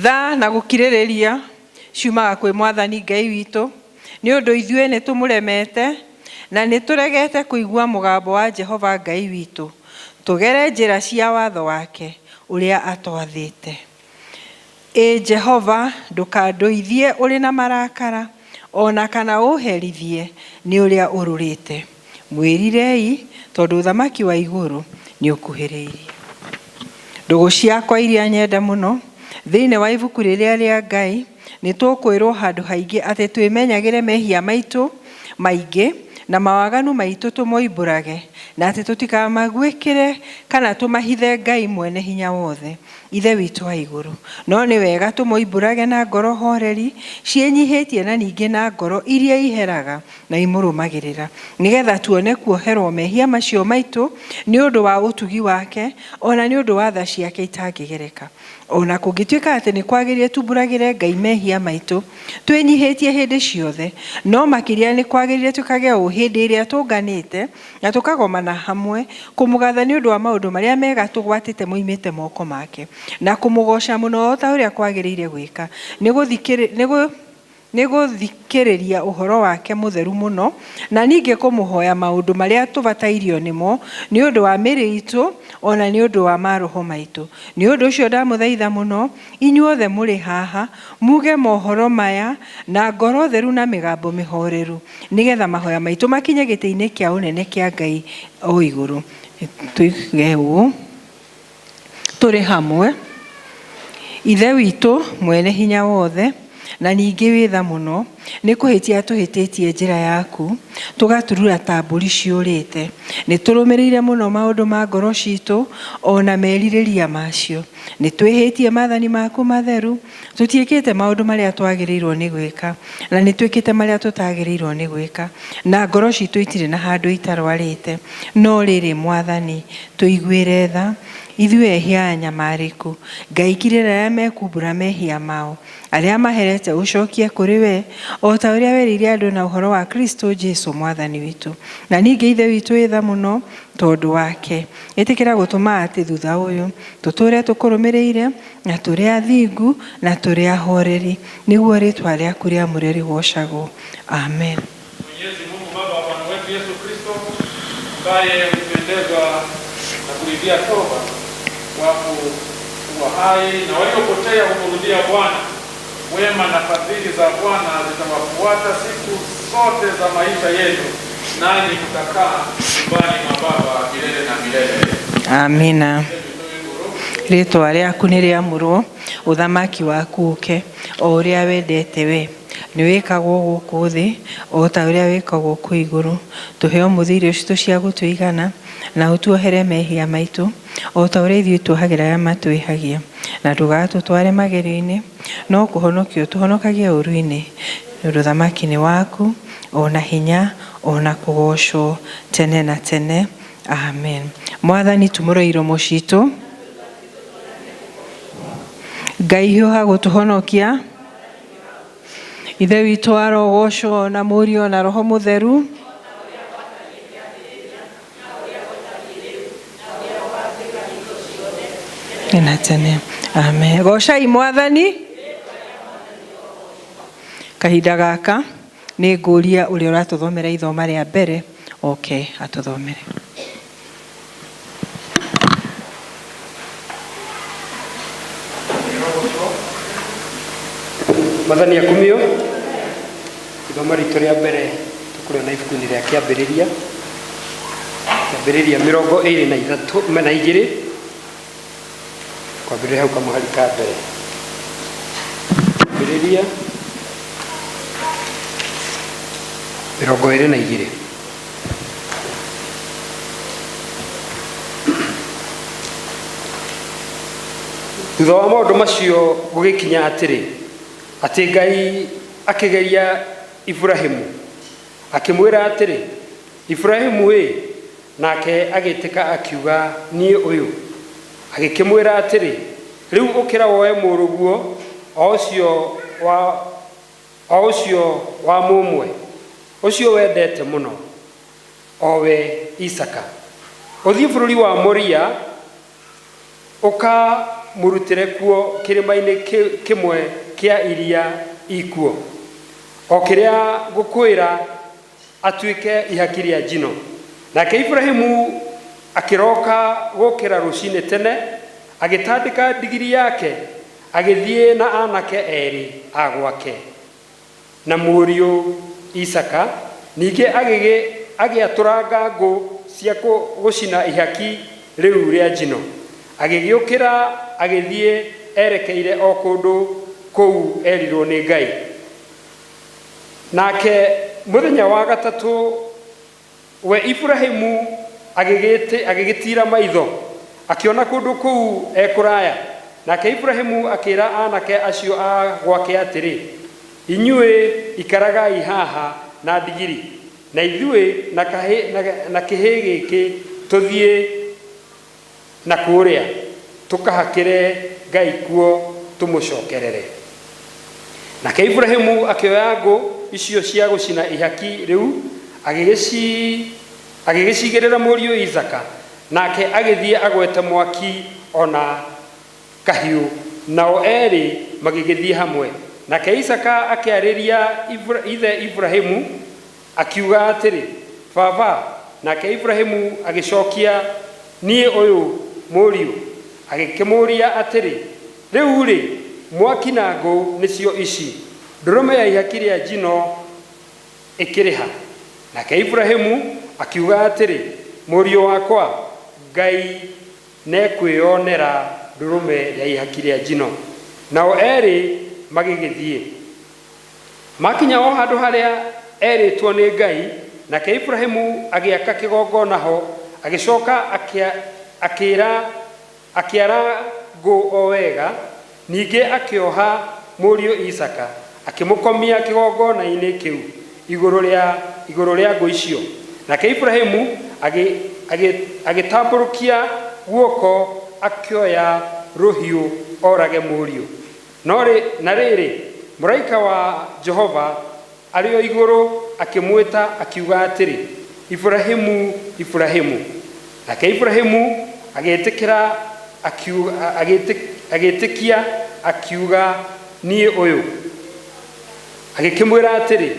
tha na gukirĩrĩria ciumaga kwĩ Mwathani Ngai witũ, nĩ ũndũ ithuĩ nĩ tũmũremete na nĩ tũregete kũigua mũgambo wa Jehova Ngai witũ, tũgere njĩra cia watho wake ũrĩa atwathĩte. Jehova, ndũkandũithie ũrĩ na marakara, ona kana ũherithie nĩ ũrĩa ũrũrĩte. Mwĩrirei, tondũ ũthamaki wa igũrũ nĩ ũkuhĩrĩirie. Ndũgũ ciakwa iria nyenda mũno, thĩinĩ wa ibuku rĩrĩa rĩa Ngai, nĩ tũkwĩrwo handũ haingĩ atĩ twĩmenyagĩre mehia maitũ maingĩ na mawaganu maitũ tũmoimbũrage, na atĩ tũtikamagwĩkĩre kana tũmahithe Ngai mwene hinya wothe, ithe witũ wa igũrũ. No nĩ wega tũmoimbũrage na ngoro horeri, ciĩnyihĩtie na ningĩ na ngoro iria iheraga na imũrũmagĩrĩra, nĩgetha tuone kuoherwo mehia macio maitũ nĩ ũndũ wa ũtugi wake, ona nĩ ũndũ wa tha ciake itangĩgereka. Ona kũngĩtuĩka atĩ nĩ kwagĩrĩire tumbũragĩre Ngai mehia maitũ twĩnyihĩtie hĩndĩ ciothe, no makĩria nĩ kwagĩrĩire tũkagĩa hĩndĩ ĩrĩa tũnganĩte na tũkagomana hamwe kũmũgatha nĩ ũndũ wa maũndũ marĩa mega tũgwatĩte moimĩte moko make, na kũmũgoca mũno ta ũrĩa kwagĩrĩire gwĩka, nĩ gũthikĩrĩria ũhoro wake mũtheru mũno, na ningĩ kũmũhoya maũndũ marĩa tũbatairio nĩmo nĩ ũndũ wa mĩĩrĩ itũ, ona nĩ ũndũ wa maroho maitũ. Nĩ ũndũ ũcio ndamũthaitha mũno, inyuothe mũrĩ haha, muge mohoro maya na ngoro theru na mĩgambo mĩhoreru, nĩgetha mahoya maitũ makinye gĩtĩ-inĩ kĩa ũnene kĩa Ngai o igũrũ. Tuige ũũ tũrĩ hamwe. Ithe witũ mwene hinya wothe, na ningĩ wĩtha mũno, nĩ kũhĩtia tũhĩtĩtie njĩra yaku, tũgaturura ta mbũri ciũrĩte. Nĩ tũrũmĩrĩire mũno maũndũ ma ngoro citũ, ona merirĩria macio. Nĩ twĩhĩtie maathani maku matheru, tũtiĩkĩte maũndũ marĩa twagĩrĩirwo nĩ gwĩka, na nĩ twĩkĩte marĩa tũtagĩrĩirwo nĩ gwĩka, na ngoro citũ itirĩ na handũ itarwarĩte. No rĩrĩ Mwathani, tũiguĩre tha, ithuĩ ehia nyamarĩku, Ngai kirĩra arĩa mekumbũra mehia mao, arĩa maherete ũcokie kũrĩ we, o ta ũrĩa werĩire andũ na ũhoro wa Kristo Jesũ Mwathani witũ. Na ningĩ ithe witũ wĩtha mũno tondũ wake, ĩtĩkĩra gũtũma atĩ thutha ũyũ tũtũre tũkũrũmĩrĩire na tũrĩ athingu na tũrĩ ahoreri, nĩguo rĩtwa rĩaku rĩamũre rĩgocagwo. Amen. Mwenyezi Mungu Baba wa Bwana wetu Yesu Kristo, ambaye mpendezwa na kuridhia toba wapo kuwa hai na waliopotea kumrudia Bwana, wema na fadhili za Bwana zitawafuata siku zote za maisha yetu, nani tutakaa nyumbani mwa Baba milele na milele. Amina. Rĩtwa rĩaku nĩ rĩamũrwo, ũthamaki waku ũke, o ũrĩa wendete we. Nĩ wĩkagwo gũkũ thĩ o ta ũrĩa wĩkagwo kũ igũrũ. Tũhe mũthĩi ũcio cia gũtũigana, na ũtuohere mehia maitũ o ta ũrĩa ithuĩ tuohagĩra arĩa matwĩhagia, na ndũgatũtware magerio-inĩ, no kũhonokio tũhonokagie ũru-inĩ. Nĩ ũthamaki nĩ waku, ona hinya, ona kũgocwo tene na tene. Amen. Mwathani tumũroiro mũcitũ, Ngai hiũha gũtũhonokia, ithe witũ arogocwo na Mũriũ na Roho Mũtheru, na tene. Amen. Gocai Mwathani. Kahinda gaka nĩ ngũria ũrĩa ũratũthomera ithoma rĩa mbere oke atũthomere. Mwathani akumio. Ithoma ritũ rĩa mbere tũkũrĩa na ibuku-inĩ rĩa Kĩambĩrĩria, Kĩambĩrĩria 23:2, kwambĩrĩria hau kamũhari ka mbere. Kĩambĩrĩria 22. Thutha wa maũndũ macio gũgĩkinya atĩrĩ, atĩ Ngai akĩgeria Ibrahimu, akĩmwĩra atĩrĩ, Ibrahimu nake agĩtĩka akiuga, niĩ ũyũ. Agĩkĩmwĩra atĩrĩ, rĩu ũkĩra woe mũrũguo o ũcio wa mũmwe, ũcio wendete mũno, o we Isaka, ũthiĩ bũrũri wa Moria, ũka murutire kuo kirima-ini kimwe kia iria ikuo o kiria gukwira atuike ihaki ria njino. Nake Ibrahimu akiroka gukira rucini tene agitandika ndigiri yake agithie na anake eri agwake na muriu Isaka. Ninge agiaturanga ngo cia gucina ihaki riu ria njino agigiukira agithie erekeire o kundu kou erirwo ni Ngai. Nake muthenya wa gatatu we Ibrahimu agigitira maitho akiona kundu kou ekuraya. Nake Ibrahimu akira anake acio agwake atiri, inyue ikaragai haha na ndigiri na ithue na kihi giki tuthie na kuria tukahakire Ngai kuo tumucokerere. Nake Ibrahimu akioya ngo icio cia gucina ihaki riu agigicigirira muriu Isaka. Nake agithie agwete mwaki ona kahiu nao eri magigithie hamwe. Nake Isaka akiariria ithe Ibrahimu akiuga atiri, baba. Nake Ibrahimu agicokia, nie uyu muriu. Agikimuria atiri, riu ri mwaki na ngo nicio ici, ndurume ya ihaki ria njino ikiriha. Nake Ibrahimu akiuga atiri, muriu wakwa, Ngai nekwionera ndurume ya ihaki ria njino. Nao eri magigithie makinya o handu haria eritwo ni Ngai. Nake Ibrahimu agiaka kigongona ho, agicoka akiara ngo o wega. Ninge akioha muriu Isaka akimukomia kigongona-ini kiu iguru ria ngo icio. Nake Ibrahimu agitamburukia guoko akioya ruhiu orage muriu. Na riri muraika wa Jehova ario iguru akimwita akiuga atiri, Ibrahimu, Ibrahimu. Nake Ibrahimu agitikia akiuga, nie uyu. Agikimwira atiri,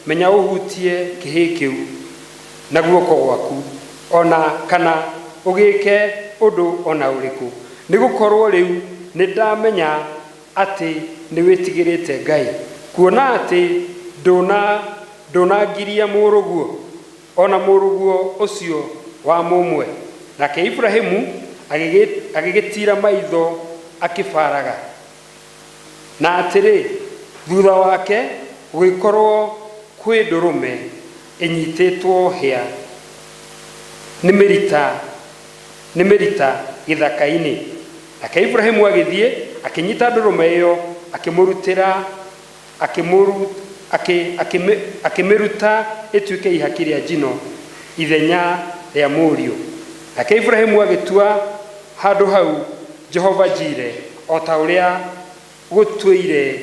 menya uhutie kihi kiu na guoko gwaku ona kana ugike undu ona uriku, nigukorwo riu nindamenya ati niwitigirite Ngai, kuona ati ndunangiria muruguo ona muruguo ucio wa mumwe. Nake Ibrahimu agigitira maitho akifaraga. Na atiri, thutha wake guikorwo kwi ndurume inyititwo hia ni mirita githaka-ini. Nake Ibrahimu agithie akinyita ndurume iyo akimiruta ituike ihaki ria njino ithenya ria muriu. Nake Ibrahimu agitua handu hau Jehova Jire, o ta uria gutuire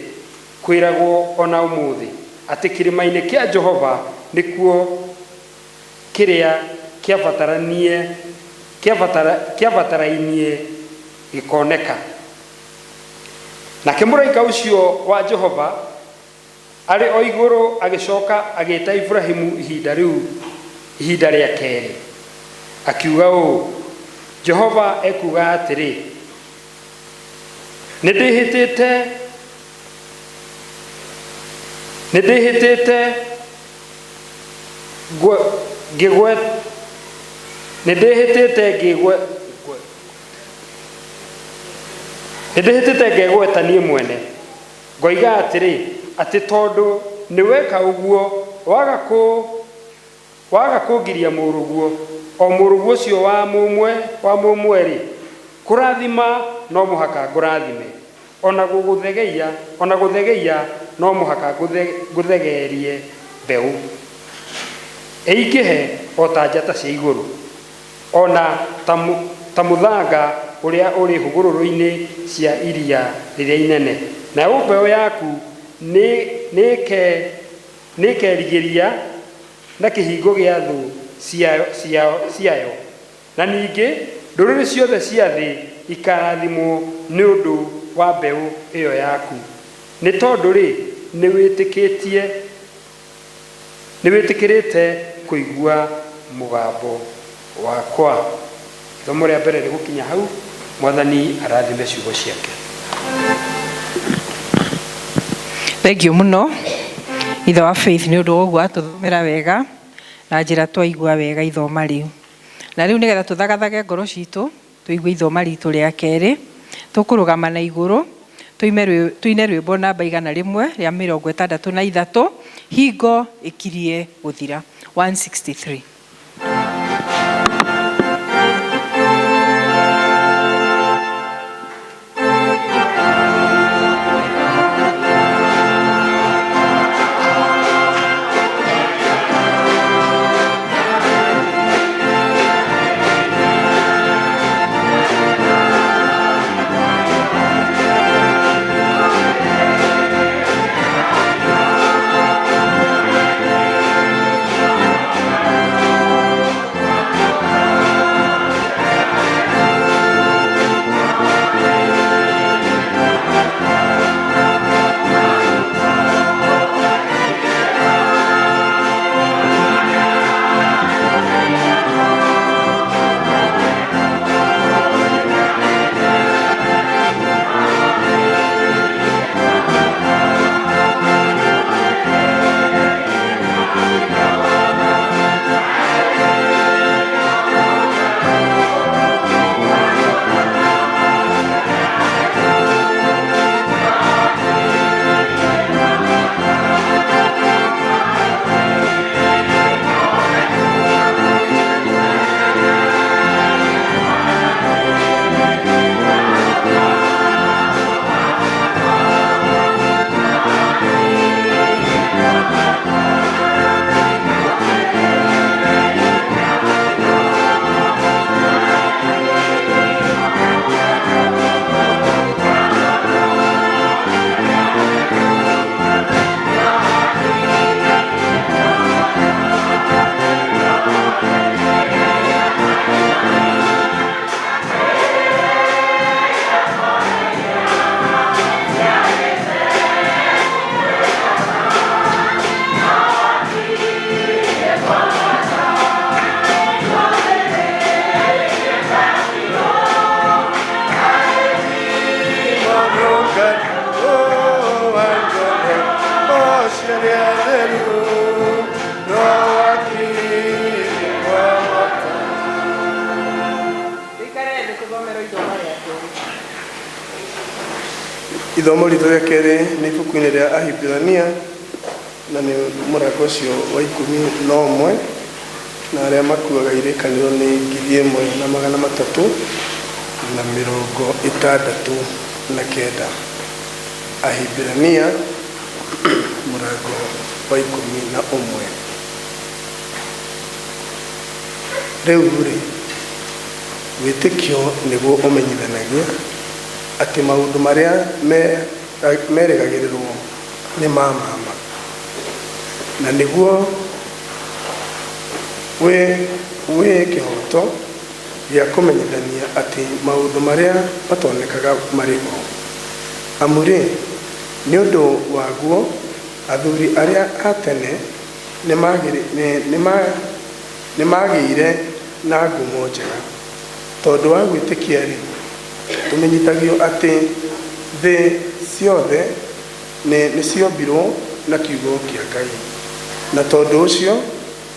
kwiragwo ona umuthi ati kirima-ini kia Jehova nikuo kiria kiabatarainie gikoneka. Nake muraika ucio wa Jehova ari o iguru agicoka agita Ibrahimu ihinda ria keri akiuga u, Jehova ekuga atiri, nindihitite ngegweta nie mwene, ngoiga atiri, ati tondu niweka uguo waga kungiria muruguo, o muruguo ucio wa mumwe ri kurathima no muhaka ngurathime, ona guthegeia no muhaka guthegerie mbeu eikihe o ta njata cia iguru, ona ta muthanga uria uri hugururu-ini cia iria riria inene. Na mbeu yaku nikerigiria na kihingo gia thu ciayo. Na ningi nduriri ciothe cia thi ikarathimwo nĩ ũndũ wa mbeũ ĩyo yaku, nĩ tondũ rĩ nĩ wĩtĩkĩrĩte kũigua mũgambo wakwa. Ithomo rĩa mbere rĩgũkinya hau. Mwathani arathime ciugo ciake. Thengiũ mũno ithe wa Faith nĩ ũndũ wa ũguo atũthomera wega na njĩra twaigua wega ithoma rĩu. Na rĩu nĩgetha tũthagathage ngoro citũ tũigue ithoma ritũ rĩa kerĩ, tũkũrũgama na igũrũ tuine rwĩmbo namba 100 rĩa 63 hingo ĩkirie gũthira 163. Ithomo ritũ rĩa kerĩ nĩ ibuku-inĩ rĩa Ahibirania na nĩ mũrango ũcio wa 11 na arĩa makuaga irĩkanĩro nĩ 1369. Ahibirania mũrango wa 11. Rĩu rĩ wĩtĩkio nĩguo ũmenyithanagia atĩ maũndũ marĩa merĩgagĩrĩrwo nĩ ma ma, na nĩguo wĩ kĩhoto gĩa kũmenyithania atĩ maũndũ marĩa matonekaga marĩ ho. Amu rĩ nĩ ũndũ waguo athuri arĩa a tene nĩ magĩire na ngumo njega tondũ wa gwĩtĩkia rĩ tũmenyithagio atĩ thĩ ciothe nĩ ciombirwo na kiugo kĩa Ngai, na tondũ ũcio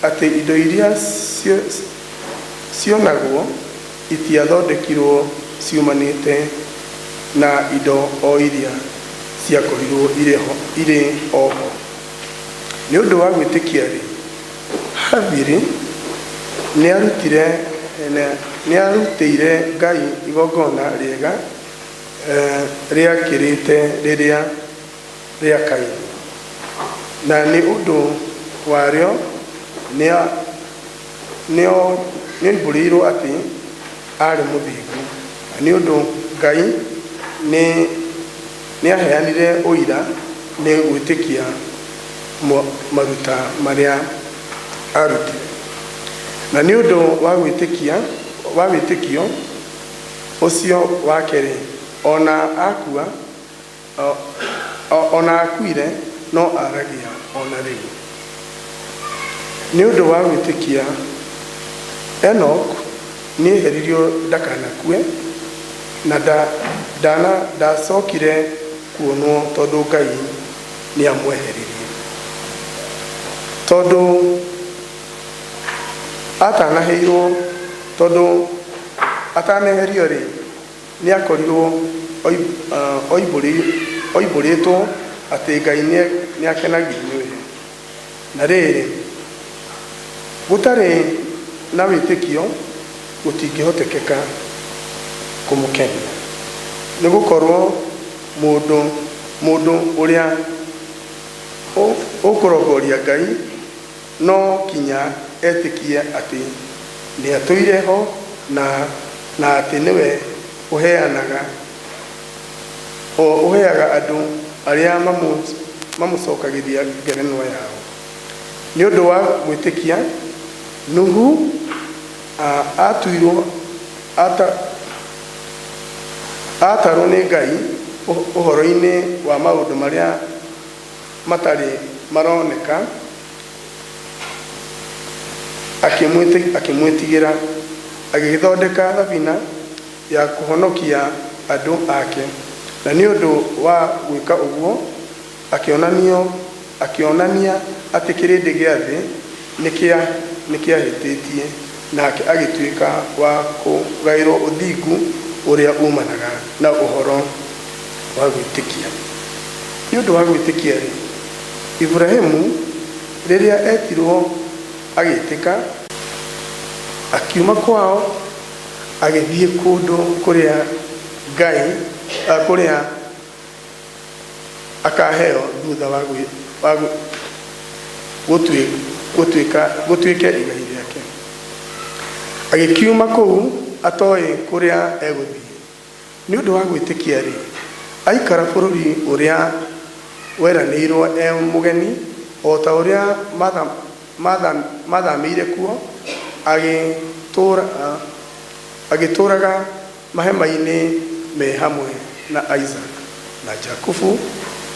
atĩ indo iria cionagwo itiathondekirwo ciumanĩte na indo o iria ciakorirwo irĩ oho. Nĩ ũndũ wa gwĩtĩkia rĩ Habili nĩ arutĩire Ngai igongona rĩega rĩakĩrĩte rĩrĩa rĩa Kaini, na nĩ ũndũ warĩo nĩoimbũrĩirwo atĩ arĩ mũthingu. Nĩ ũndũ Ngai nĩ aheanire ũira nĩ gwĩtĩkia maruta marĩa arutire. Na nĩ ũndũ wa wĩtĩkio ũcio wa kerĩ, ona akua ona akuire no aragia ona rĩu. Nĩ ũndũ wa gwĩtĩkia Enoch nĩeheririo ndakanakue, na ndacokire kuonwo tondũ Ngai nĩamweheririe. Tondũ ataneherio rĩ, nĩakorirwo oimbũrĩtwo atĩ Ngai nĩakenagio nĩwe. Na rĩrĩ, gũtarĩ na wĩtĩkio gũtingĩhotekeka kũmũkenia, nĩ gũkorwo mũndũ ũrĩa ũkũrongoria Ngai no kinya etĩkie atĩ nĩatũire ho na atĩ nĩwe ũheaga andũ arĩa mamũcokagĩria ngerenwa yao. Nĩ ũndũ wa gwĩtĩkia Nuhu atarwo nĩ Ngai ũhoro-inĩ wa maũndũ marĩa matarĩ maroneka, akĩmwĩtigĩra, agĩthondeka thabina ya kũhonokia andũ ake. Na nĩ ũndũ wa gwĩka ũguo akĩonania atĩ kĩrĩndĩ gĩa thĩ nĩkĩahĩtĩtie, nake agĩtuĩka wa kũgaĩrwo ũthingu ũrĩa umanaga na ũhoro wa gwĩtĩkia. Nĩ ũndũ wa gwĩtĩkia rĩ, Ibrahimu rĩrĩa etirwo agĩtĩka, akiuma kwao agĩthiĩ kũndũ kũrĩa Ngai kũrĩa akaheo thutha wa gũtuĩke igai rĩake. Agĩkiuma kũu atoĩ kũrĩa egũthiĩ. Nĩ ũndũ wa gwĩtĩkia rĩ, aikara bũrũri ũrĩa weranĩirwo mũgeni, o ta ũrĩa mathamĩire kuo, agĩtũraga mahema-inĩ me hamwe na Isaac na Jakubu,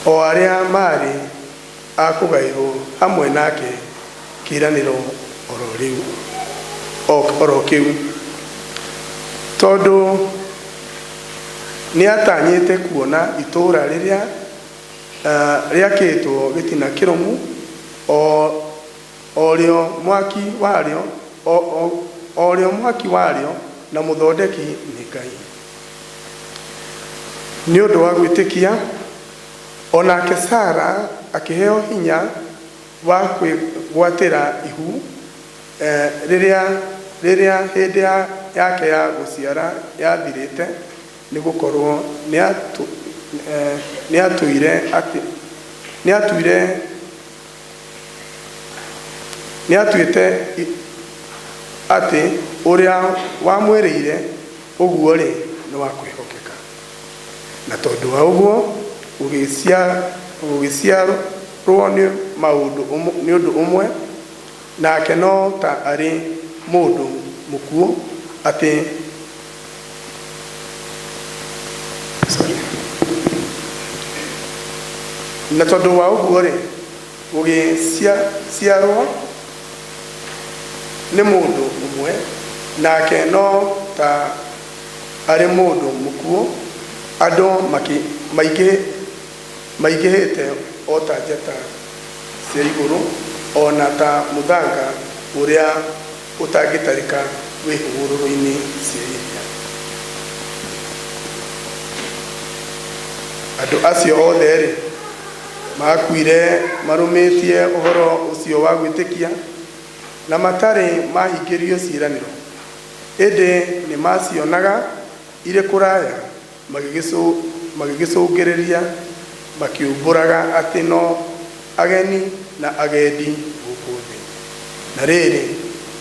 o arĩa marĩ a kũgaĩrwo hamwe nake kĩĩranĩro oro kĩu. Tondũ nĩatanyĩte kuona itũũra rĩrĩa rĩakĩtwo gĩtina kĩrũmu, o rĩo mwaki warĩo na mũthondeki nĩ Ngai. Nĩ ũndũ wa gwĩtĩkia onake Sara akĩheo hinya wa kwĩgwatĩra ihu rĩrĩa hĩndĩ yake ya gũciara yathirĩte, nĩ gũkorwo nĩatuĩte atĩ ũrĩa wamwĩrĩire ũguo rĩ nĩ wa kwĩhokeka. Na tondũ wa ũguo gũgĩciarwo nĩ ũndũ ũmwe, nake no ta arĩ mũndũ mũkuũ atĩ na tondũ wa ũguo rĩ gũgĩciarwo nĩ mũndũ ũmwe, nake no ta arĩ mũndũ mũkuũ, andũ maingĩhĩte o ta njata cia igũrũ, ona ta mũthanga ũrĩa ũtangĩtarĩka wĩ hũgũrũrũ-inĩ cia iria. Andũ acio othe rĩ makuire marũmĩtie ũhoro ũcio wa gwĩtĩkia na matarĩ mahingĩrio ciĩranĩro, ĩndĩ nĩ macionaga irĩ kũraya, magĩgĩcũngĩrĩria, makiumbũraga atĩ no ageni na agendi gũkũ thĩ. Na rĩrĩ,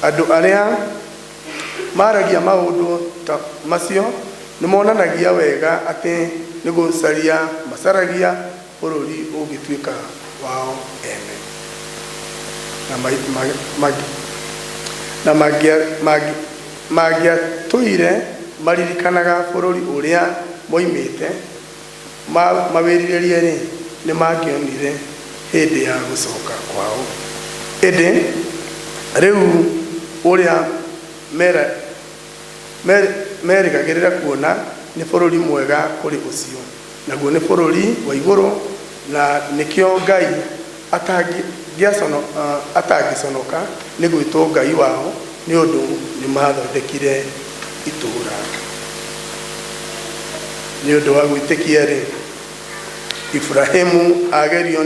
andũ arĩa maragia maũndũ ta macio nĩ monanagia wega atĩ nĩ gũcaria macaragia bũrũri ũngĩtuĩka wao ene, na mangĩatũire maririkanaga bũrũri ũrĩa moimĩte, mawĩrirĩrie rĩ nĩ mangĩonire hĩndĩ ya gũcoka kwao. Ĩndĩ rĩu ũrĩa merĩgagĩrĩra kuona nĩ bũrũri mwega kũrĩ ũcio, naguo nĩ bũrũri wa igũrũ, na nĩkĩo Ngai atangĩconoka nĩ gwĩtwo Ngai wao, nĩ ũndũ nĩ mathondekire itũũra. Nĩ ũndũ wa gwĩtĩkia rĩ, Ibrahimu agerio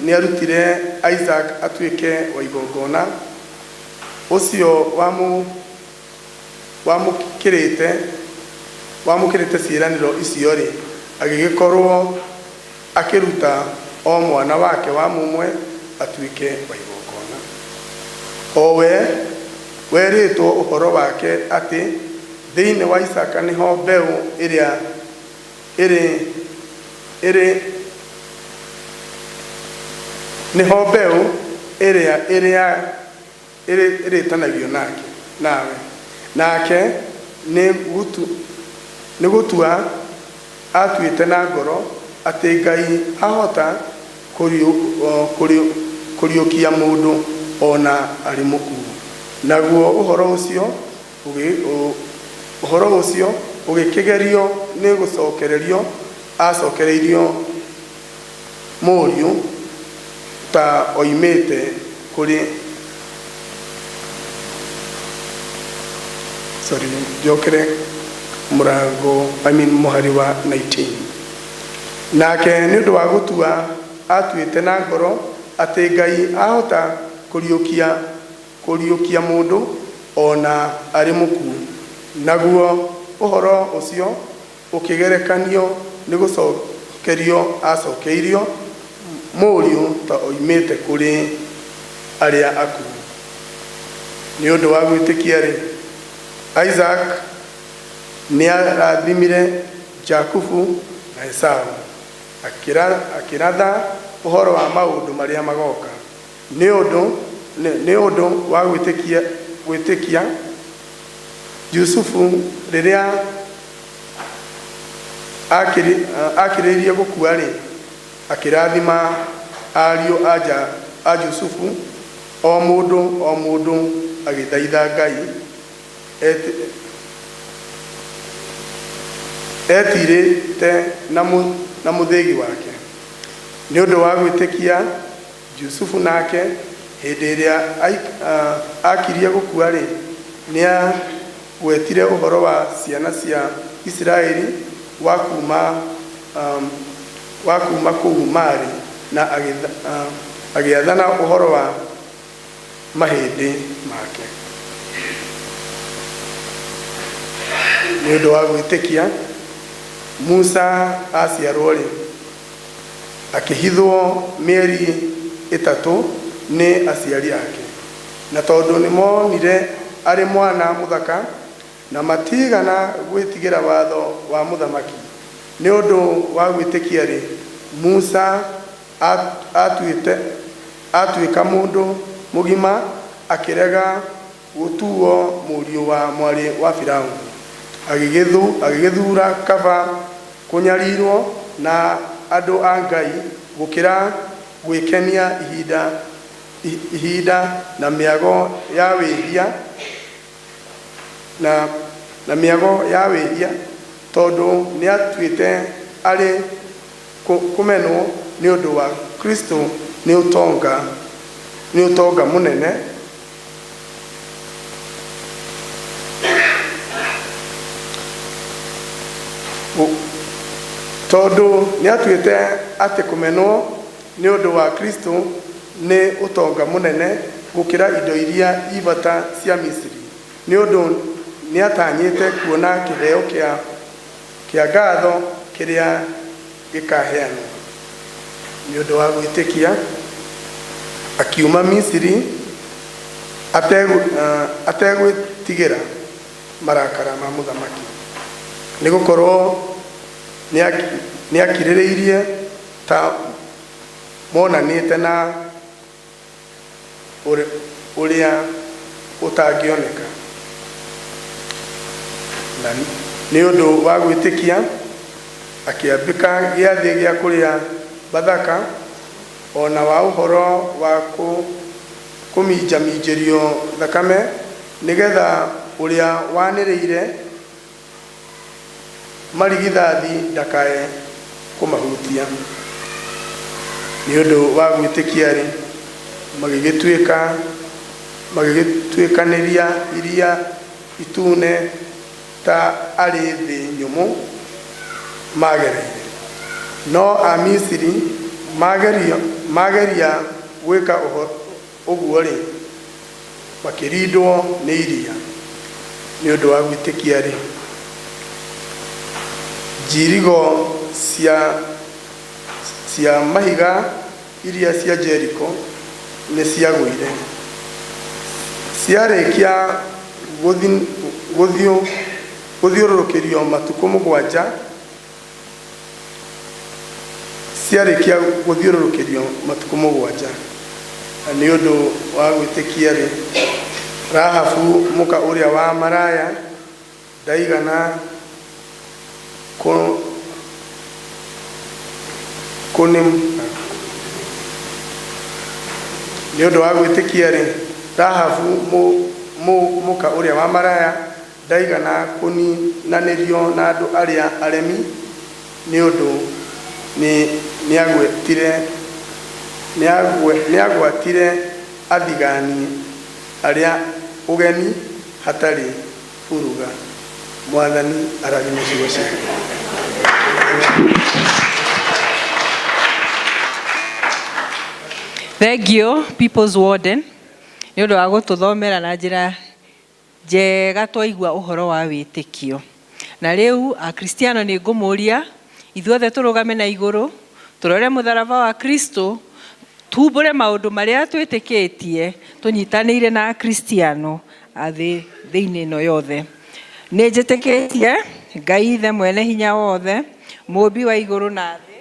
nĩ arutire Isaac atuĩke wa igongona. Ũcio wamũkĩrĩte ciĩranĩro icio rĩ, agĩgĩkorwo akĩruta o mwana wake wa mũmwe atuĩke wa igongona. O we werĩtwo ũhoro wake atĩ thĩinĩ wa Isaka nĩho mbeũ ĩrĩa ĩrĩtanagio nake nĩ gũtua atuĩte na ngoro atĩ Ngai ahota kũriũkia mũndũ ona arĩ mũkuũ. Naguo ũhoro ũcio ũgĩkĩgerio nĩ gũcokererio acokereirio mũriũ ta oimĩte kũrĩ mũhari wa 19. Nake nĩ ũndũ wa gũtua atuĩte na ngoro atĩ Ngai ahota kũriũkia mũndũ ona arĩ mũkuũ. Naguo ũhoro ũcio ũkĩgerekanio nĩ gũcokerio acokeirio mũriũ ta oimĩte kũrĩ arĩa akuũ. Nĩ ũndũ wa gwĩtĩkia rĩ, Isaac nĩ arathimire Jakubu na Esau, akĩratha ũhoro wa maũndũ marĩa magoka. Nĩ ũndũ wa gwĩtĩkia Jusufu rĩrĩa akĩrĩirie gũkua rĩ, akĩrathima ariũ a Jusufu, o mũndũ agĩthaitha Ngai etirĩte na mũthĩgi wake. Nĩ ũndũ wa gwĩtĩkia Jusufu nake hĩndĩ ĩrĩa akirie gũkua rĩ, nĩ gwetire ũhoro wa ciana cia Isiraeli wa kuma kũu marĩ, na agĩathana ũhoro wa mahĩndĩ make. Nĩ ũndũ wa gwĩtĩkia Musa aciarwo rĩ, akĩhithwo mĩeri 3 nĩ aciari ake, na tondũ nĩ monire arĩ mwana mũthaka na matigana gwĩtigĩra watho wa mũthamaki. Nĩ ũndũ wa gwĩtĩkia rĩ, Musa atuĩka mũndũ mũgima, akĩrega gũtuo mũriũ wa mwarĩ wa Firaũni, agĩgĩthura kaba kũnyarirwo na andũ a Ngai gũkĩra gwĩkenia ihinda na mĩago ya wĩhia na mĩago ya wĩhia, tondũ nĩ atuĩte arĩ kũmenwo nĩ ũndũ wa Kristo nĩ ũtonga mũnene. Tondũ nĩ atuĩte atĩ kũmenwo nĩ ũndũ wa Kristo nĩ ũtonga mũnene gũkĩra indo iria ibata cia Misiri, nĩ ũndũ nĩ atanyĩte kuona kĩheo kĩa ngatho kĩrĩa gĩkaheanwo. Nĩ ũndũ wa gwĩtĩkia akiuma Misiri ategwĩtigĩra marakara ma mũthamaki, nĩ gũkorwo nĩ akirĩrĩirie ta monanĩte na ũrĩa ũtangĩoneka. na nĩ ũndũ wa gwĩtĩkia akĩambĩka gĩathĩ gĩa kũrĩa Bathaka, ona wa ũhoro wa kũminjaminjĩrio thakame nĩgetha ũrĩa wanĩrĩire marigithathi ndakae kũmahutia. Nĩ ũndũ wa gwĩtĩkia-rĩ, magĩgĩtuĩkanĩria iria itune ta arĩ thĩ nyũmũ magereire. No Amisiri mageria gwĩka ũguo-rĩ, makĩrindwo nĩ iria. Nĩ ũndũ wa gwĩtĩkia-rĩ, njirigo cia mahiga iria cia Jeriko nĩ ciagũire. Ciarĩkia gũthiũrũrũkĩrio matukũ mũgwanja, nĩ ũndũ wa gwĩtĩkia-rĩ, Rahabu mũka ũrĩa wa maraya ndaigana nĩ ũndũ wa gwĩtĩkia-rĩ, Rahabu mũka ũrĩa wa maraya ndaigana kũninanĩrio na andũ arĩa aremi, nĩ ũndũ nĩagwatire athigani arĩa ũgeni hatarĩ buruga. Mwathani arathime ciugo ciake. Thank you, People's Warden, nĩ ũndũ wa gũtũthomera na njĩra njega twaigua ũhoro wa wĩtĩkio. Na rĩu Akristiano nĩ ngũmũria ithuothe tũrũgame na igũrũ, tũrore mũtharaba wa Kristo, tumbũre maũndũ marĩa twĩtĩkĩtie, tũnyitanĩire na Akristiano thĩinĩ ĩno yothe. Nĩ njĩtĩkĩtie Ngai Ithe mwene hinya wothe, mũmbi wa igũrũ na thĩ,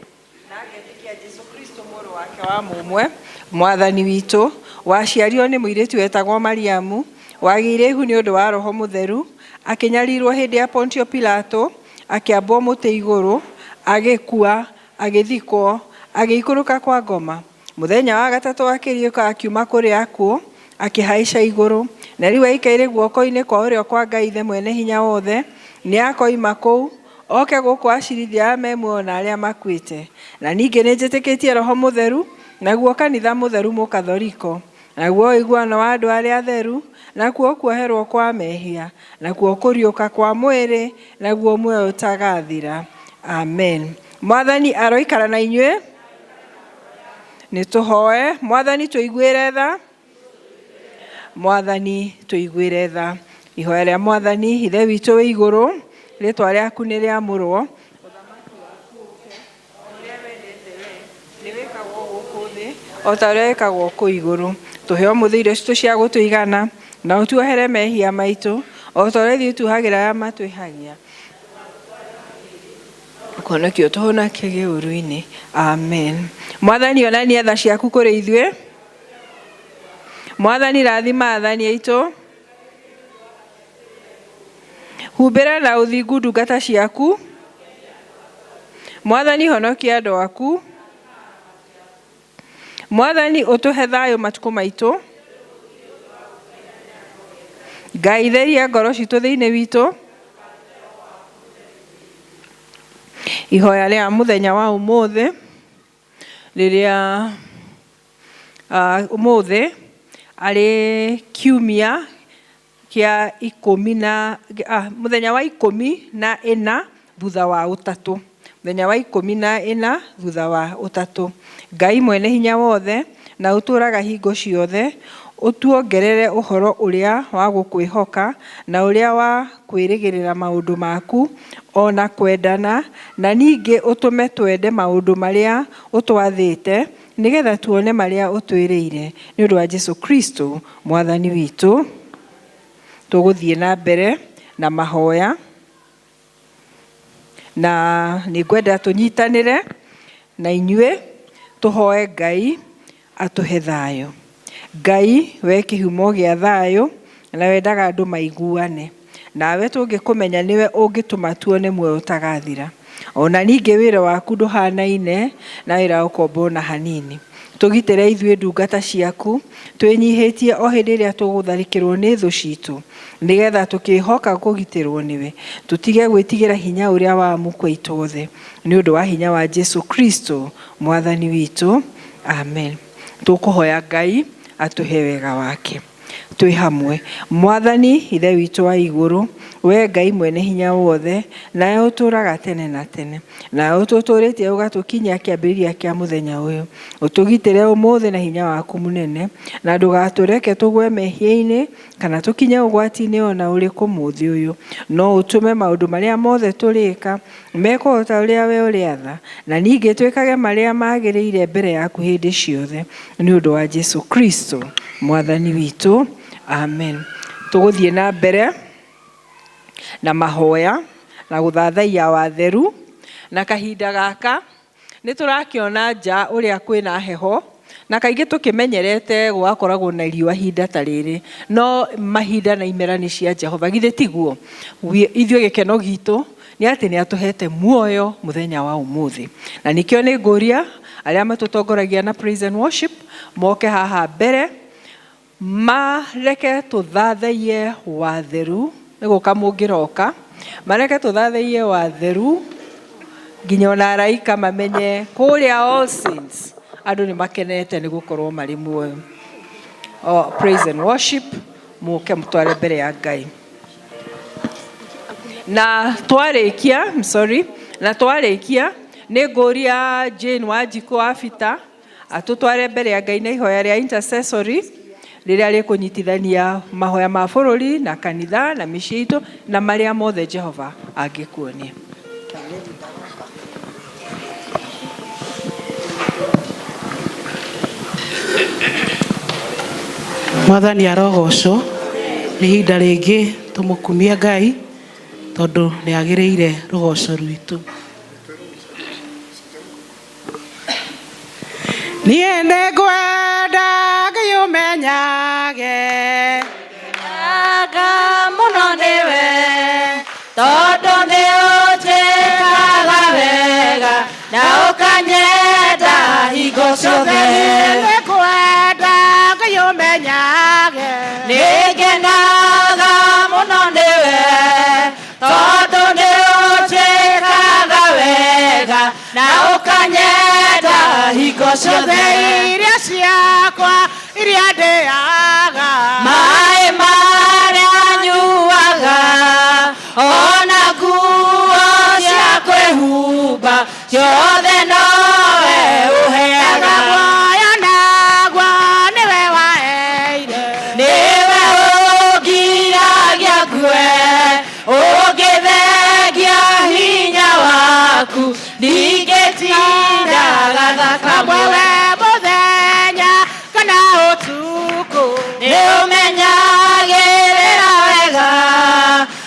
na ngetĩkia Jesũ Kristo mũrũ wake wa mũmwe, Mwathani witũ, waciarirwo nĩ mũirĩtu wetagwo Mariamu, wagĩire ihu nĩ ũndũ wa Roho Mũtheru, akĩnyarirwo hĩndĩ ya Pontio Pilato, akĩambwo mũtĩ igũrũ, agĩkua, agĩthikwo, agĩikũrũka kwa ngoma. Mũthenya wa gatatũ akĩriũka akiuma kũrĩ akuũ, akĩhaica igũrũ, na rĩu aikaire guoko-inĩ kwa ũrĩo kwa Ngai Ithe mwene hinya wothe. Nĩ akoima kũu, oke gũkũ acirithia arĩa me muoyo na arĩa makuĩte. Na ningĩ nĩ njĩtĩkĩtie Roho Mũtheru, naguo kanitha mũtheru mũkathoriko, naguo ũiguano wa andũ arĩa atheru, nakuo kuoherwo kwa mehia, nakuo kũriũka kwa mwĩrĩ, naguo muoyo ũtagathira. Amen. Mwathani aroikara na inyuĩ. Nĩ tũhoe. Mwathani tũiguĩre tha. Mwathani tũiguĩre tha. Ihoya rĩa Mwathani. Ithe witũ wĩ igũrũ, rĩĩtwa rĩaku nĩ rĩamũrwo, ũthamaki waku ũũke, ũrĩa wendete nĩ wĩkagwo gũkũ thĩ o ta ũrĩa wĩkagwo kũu igũrũ. Tũhe ũmũthĩ irio citũ cia gũtũigana, na ũtuohere mehia maitũ o ta ũrĩa ithuĩ tuohagĩra arĩa matwĩhagia, ũkũhonokia ũtũhonokie gĩũru-inĩ. Amen. Mwathani onania tha ciaku kũrĩ ithuĩ. Mwathani rathima athani aitũ. Humbĩra na ũthingu ndungata ciaku. Mwathani honokia andũ aku. Mwathani ũtũhe thayũ matukũ maitũ. Ngai theria ngoro citũ thĩinĩ witũ. Ihoya rĩa mũthenya wa ũmũthĩ rĩrĩa ũmũthĩ arĩ kiumia kĩa mũthenya wa 14 thutha wa ũtatũ. Mũthenya wa 14 thutha wa ũtatũ. Ngai mwene hinya wothe na ũtũraga hingo ciothe, ũtuongerere ũhoro ũrĩa wa gũkwĩhoka na ũrĩa wa kwĩrĩgĩrĩra maũndũ maku ona kwendana, na ningĩ ũtũme twende maũndũ marĩa ũtwathĩte, nĩgetha tuone marĩa ũtwĩrĩire. Nĩ ũndũ wa Jesũ Kristo Mwathani witũ. Tũgũthiĩ na mbere na mahoya, na nĩ ngwenda tũnyitanĩre na inyuĩ tũhoe Ngai atũhe thayũ. Ngai we kĩhumo gĩa thayũ, na wendaga andũ maiguane. nawe tũngĩkũmenya nĩwe ũngĩtũma tuone muoyo ũtagathira. Ona ningĩ wĩra waku ndũhanaine na wĩra wa ũkombo ona hanini. Tũgitĩre ithuĩ ndungata ciaku, twĩnyihĩtie o hĩndĩ ĩrĩa tũgũtharĩkĩrwo nĩ thũ citũ, nĩgetha tũkĩhoka kũgitĩrwo nĩwe, tũtige gwĩtigĩra hinya ũrĩa wa mukwa itothe, nĩ ũndũ wa hinya wa Jesu Kristo mwathani witũ. Amen. Tũkũhoya Ngai atũhe wega wake. Twĩ hamwe. Mwathani ithe witũ wa igũrũ, we Ngai mwene hinya wothe, nawe ũtũũraga tene na tene, nawe ũtũtũrĩtie ũgatũkinyia kĩambĩrĩria kĩa mũthenya ũyũ. Ũtũgitĩre ũmũthĩ na hinya waku mũnene, na ndũgatũreke tũgwe mehia-inĩ kana tũkinye ũgwati-inĩ ona ũrĩkũ mũthĩ ũyũ, no ũtũme maũndũ marĩa mothe tũrĩka mekũhota ũrĩa we ũrĩatha, na ningĩ twĩkage marĩa magĩrĩire mbere yaku hĩndĩ ciothe, nĩ ũndũ wa Jesu Kristo mwathani witũ. Amen. Tũgũthiĩ na mbere na mahoya na gũthathaiya watheru, na kahinda gaka nĩ tũrakĩona nja ũrĩa kwĩna heho, na kaingĩ tũkĩmenyerete gũgakoragwo na riũa hinda ta rĩrĩ, no mahinda na imera nĩ cia Jehova, githĩ tiguo? Ithuĩ gĩkeno gitũ nĩ atĩ nĩ atũhete muoyo mũthenya wa ũmũthĩ, na nĩkĩo nĩ ngũria arĩa matũtongoragia na praise and worship moke haha mbere, mareke tũthathaiye watheru. Nĩgũka mũngĩroka, mareke tũthathaiye watheru nginya ona araika mamenye kũrĩa All Saints andũ nĩ makenete nĩ gũkorwo marĩ muoyo. Praise and worship, mũke mũtware mbere ya Ngai. Na twarĩkia nĩ ngũria Jane Wanjikũ Abita atũtware mbere ya Ngai na ihoya rĩa intercessory rĩrĩa rĩkũnyitithania mahoya ma bũrũri na kanitha na mĩciĩ itũ na marĩa mothe Jehova angĩkuonia. Mwathani arogocwo, nĩ ihinda rĩngĩ tũmũkumie Ngai tondũ nĩ agĩrĩire rũgoco rwitũ. Niĩ nĩ ngwenda Ngai ũmenyage, Anga mũno nĩwe, tondũ nĩ ũnjĩkaga wega na ũkanyenda hingo ciothe. nĩ ngwenda Ngai ũmenyage, Nĩ ngenaga mũno nĩwe, tondũ nĩ ũnjĩkaga wega na ũkanyenda hingo ciothe. iria ciakwa iria ndĩaga, Maĩ marĩa nyuaga, ona nguo cia kwĩhumba, ciothe nowe ũheaga. muoyo naguo nĩwe waheire, Nĩwe ũngiragia ngue, ũngĩthengia hinya waku, ndingĩtindaga thakame. we mũthenya kana ũtukũ, Nĩ ũmenyagĩrĩra wega,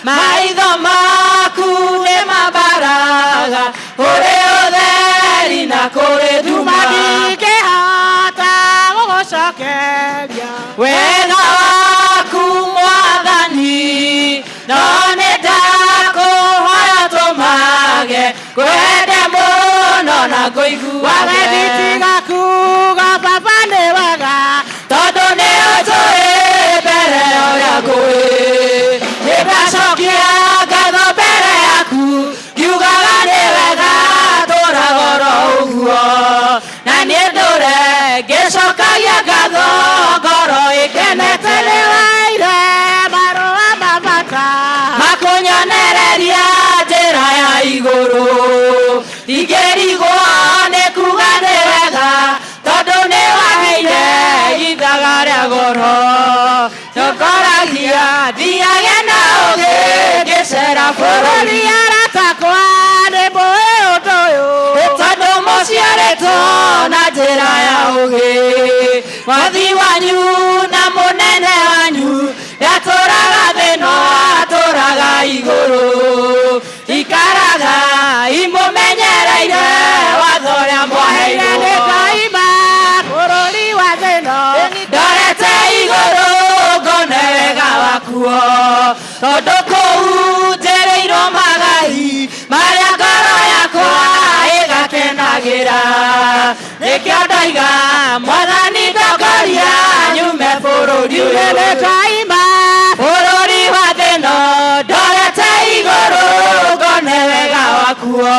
maitho maku nĩ mambaraga, kũrĩ ũtheri na kũrĩ nduma. ndingĩhota gũgũcokeria Wega waku Mwathani, no nĩ ndakũhoya tũmage, kwende mũno na kũiguage. wagethitiga kuga baba nĩ wega, Tondũ nĩ ũtũĩ mbere ũrĩa ngũĩ, nĩndacokia ngatho mbere yaku, ngiugaga nĩ wega tũũraga oro ũguo, na niĩ ndũre ngĩcokagia ngatho ngoro ĩkenete. nĩ waire marũa ma bata, Makũnyonereria njĩra ya igũrũ, ingĩrigwo nĩ kuga nĩ wega, tondũ nĩ waheire ithaga rĩa goro. Nyokoragia thiage na ũgĩ ngĩcera bũrũri, aratakwa nĩ mũĩ ũndũ ũyũ, tondũ mũciarĩtwo na njĩra ya ũgĩ. Mwathi wanyu na mũnene wanyu ndatũũraga thĩ no atũũraga igũrũ, ikaraga imũmenyereire watho ũrĩa mwaheirwo. nĩ kaima bũrũri wa thĩ ĩno, Ndorete igũrũ ngone wega wakuo, tondu kuu njereirwo magai maria ngoro yakwa igakenagira nikio ndaiga mwathani ndongoria nyume bururi uyu nikaima bururi wa thino ndorete iguru ngone wega wakuo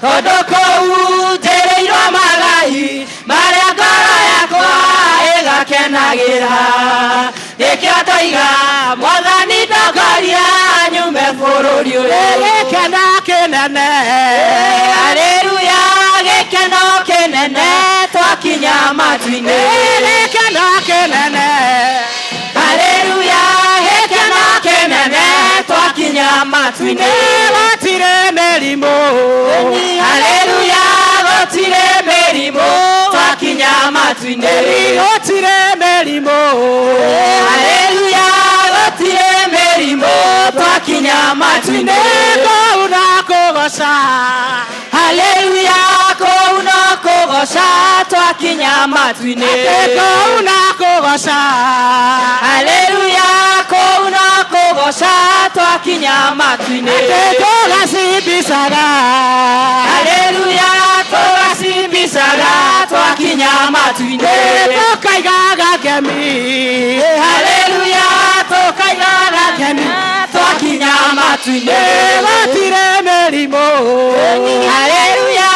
tondu kuu njereirwo magai maria ngoro yakwa igakenagira nikio ndaiga mwathani ndongoria nyume bururi uyu gikeno kinene haleluya gikeno kinene twakinya matu-ini gikeno kinene haleluya gikeno kinene twakinya matu-ini gutire mĩrimũ haleluya gutire mĩrimũ twakinya matu-ini gutire mĩrimũ haleluya gutire mĩrimũ twakinya matu-ini kũu na kũgoca haleluya kũu na kũgoca twakinya matu-ini kũu na kũgoca haleluya kũu na kũgoca twakinya matu-ini tũgacimbicaga haleluya tũgacimbicaga twakinya matu-ini tũkaigaga ngemi haleluya tũkaigaga ngemi twakinya matu-ini gũtirĩ mĩrimũ haleluya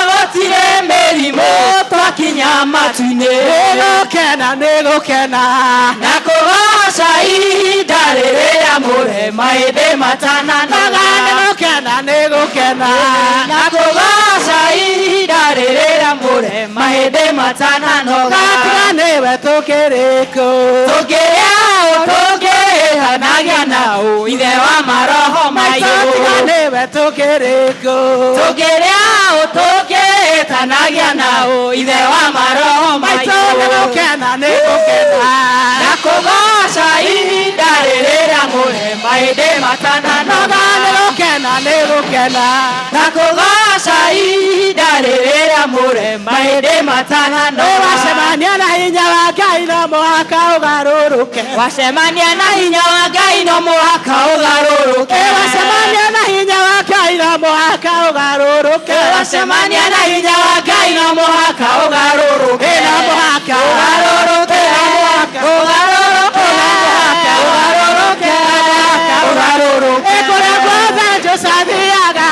gũtirĩ mĩrimũ twakinya matu-ini nĩgũkena nĩgũkena na kũgoca ihinda rĩrĩa mũre mahĩndĩ matananoga nĩgũkena nĩgũkena na kũgoca ihinda rĩrĩa mũre mahĩndĩ matananoga tiga nĩwe tũkĩrĩkũ tũkĩrĩa ũ tũkĩhanagia na ũ ithe wa maroho maitũ tiga nĩwe tũkĩrĩkũ tũkĩrĩa ũ tũkĩhanagia na ũ ithe wa maroho maitũ nĩgũkena nĩgũkena na kũgoca ihinda rĩrĩa mũre mahĩndĩ matananoga nĩgũkena nĩgũkena na kũgoca ihinda rĩrĩa mũre mahĩndĩ matananoga wacemania na hinya wa Ngai no mũhaka ũgarũrũke wacemania na hinya wa Ngai no mũhaka ũgarũrũke wacemania na hinya wa Ngai no mũhaka ũgarũrũke wacemania na hinya wa Ngai no mũhaka ũgarũrũke no mũhaka ũgarũrũke ũgarũrũke ũgarũrũke ũgarũrũke kũrĩa guothe Jesũ athiaga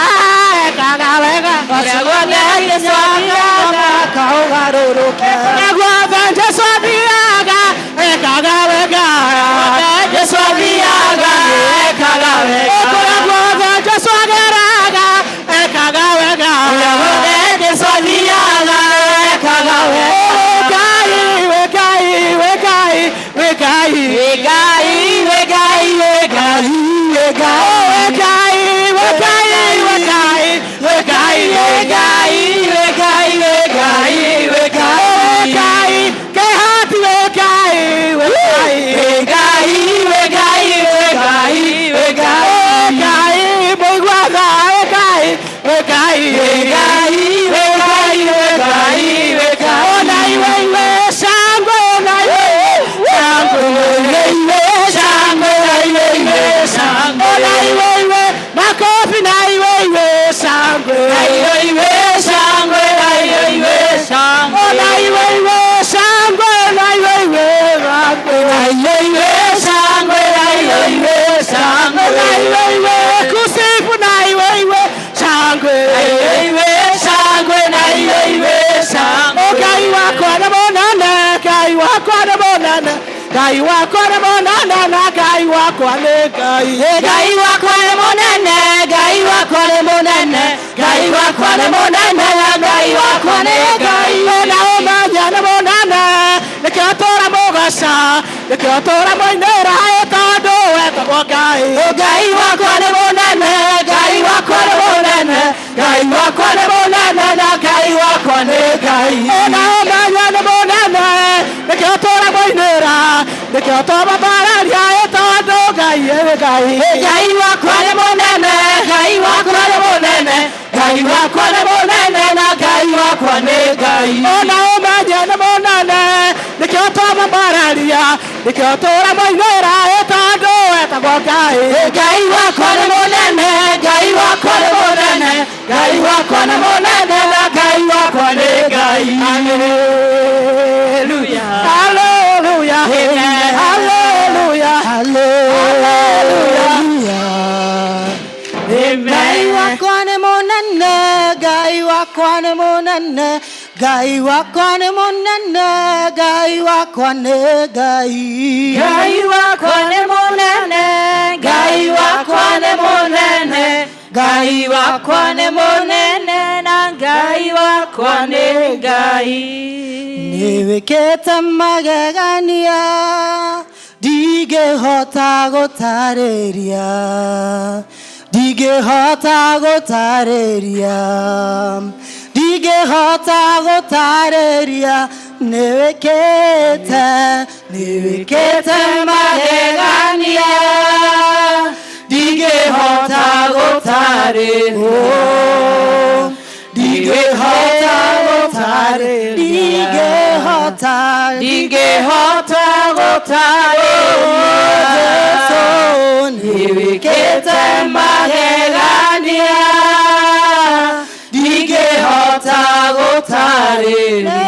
ekaga wega kũrĩa guothe Jesũ athiaga ũgarũrũke kũrĩa guothe Jesũ athiaga ekaga wega Jesũ athiaga ekaga wega kũrĩa guothe Jesũ ageraga ekaga wega kũrĩa guothe Jesũ athiaga ekaga wega Ngai wakwa nĩ mũnene na Ngai wakwa nĩ Ngai Ngai wakwa nĩ mũnene Ngai wakwa nĩ mũnene Ngai wakwa nĩ mũnene na Ngai wakwa nĩ Ngai na ũmenya nĩ mũnene nĩkĩo tũra mũgaca nĩkĩo tũra mũinĩra tondũ wetagwo Ngai Ngai wakwa nĩ mũnene Ngai wakwa nĩ mũnene Ngai wakwa nĩ mũnene na Ngai wakwa nĩ Ngai na ũmenya nĩ mũnene nĩkĩo tũra mũinĩra nĩkĩo tũmũmbararia tondũ Ngai Ngai Ngai wakwa nĩ mũnene Ngai wakwa nĩ mũnene Ngai wakwa nĩ mũnene na Ngai wakwa nĩ Ngai ona ũmenye nĩ mũnene nĩkĩo tũmũmbararia nĩkĩo tũramũinĩra tondũ wetagwo Ngai wakwa nĩ mũnene, Ngai wakwa nĩ mũnene, Ngai wakwa nĩ mũnene, na Ngai wakwa nĩ Ngai. Hallelujah, hallelujah, hallelujah, hallelujah. Ngai wakwa nĩ mũnene, Ngai wakwa nĩ mũnene, Ngai wakwa nĩ mũnene, Ngai wakwa nĩ Ngai. Ngai wakwa nĩ mũnene, Ngai wakwa nĩ mũnene, Ngai wakwa nĩ mũnene, na Ngai wakwa nĩ Ngai. Nĩwĩkĩte magegania ndingĩhota gũtarĩria, ndingĩhota gũtarĩria, ndingĩhota gũtarĩria. Nĩwĩkĩte magegania ndingĩhota gũtarĩria, ndingĩhota gũtarĩria, ndingĩhota gũtarĩria. Nĩwĩkĩte magegania ndingĩhota gũtarĩria,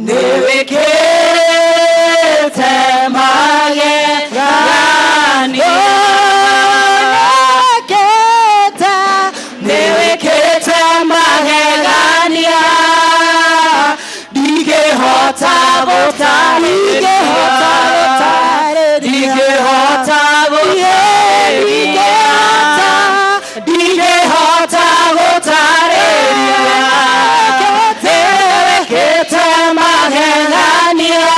nĩwĩkĩte magegania, nĩwĩkĩte magegania ndingĩhota gũtarĩria, ndingĩhota gũtarĩria, ndingĩhota gũtarĩria. Nĩwĩkĩte magegania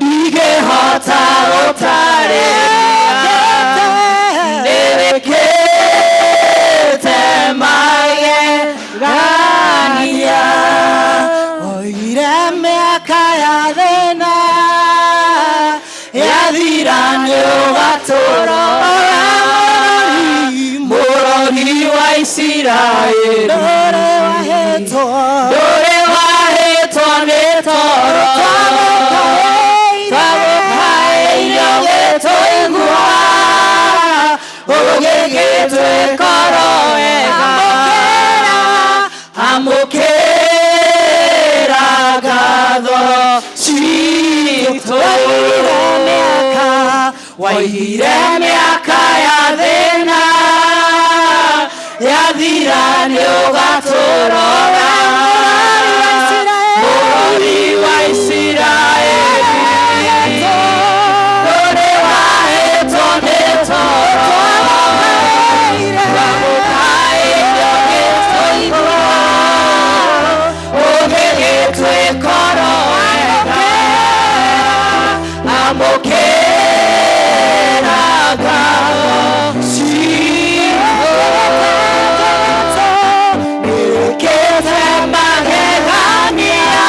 ndingĩhota gũtarĩria, nĩwĩkĩte magegania. Oire mĩaka ya thĩna yathira nĩũgatũũra mũrori wa Isiraeli. Ndũrĩ wahĩtwo nĩ toro, twagũkaĩire ũgĩtũigua, ũgĩgĩtwĩkora wega. Amũkĩra ngatho citũ. Waihire mĩaka ya thĩna yathira nĩũgatũũra mũrori wa Isiraeli. Ndũrĩ wahĩtwo nĩ toro, twagũkaĩire ũgĩtũigua, ũgĩgĩtwĩkora wega. Amũkĩra ngatho citũ. Nĩwĩkĩte magegania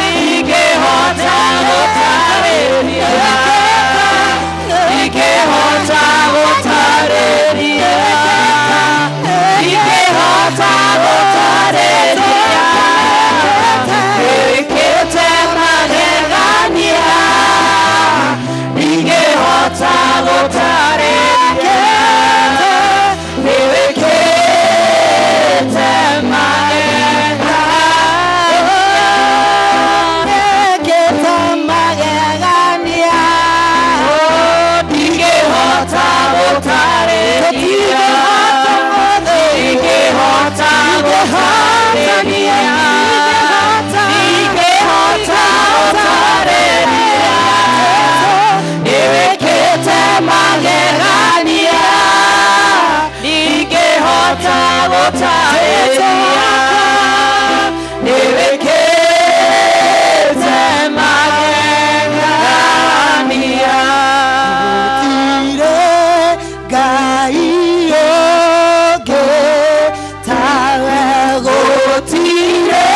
ndingĩhota gũtarĩria, ndingĩhota gũtarĩria, ndingĩhota gũtarĩria. Nĩwĩkĩte magegania ndingĩhota gũtarĩria, nĩwĩkĩte magegania ndingĩhota gũtarĩria, ndingĩhota gũtarĩria, ndingĩhota gũtarĩria. Nĩwĩkĩte magegania ndingĩhota gũtarĩria, nĩwĩkĩte magegania. Gũtirĩ Ngai ũngĩ tawe, gũtirĩ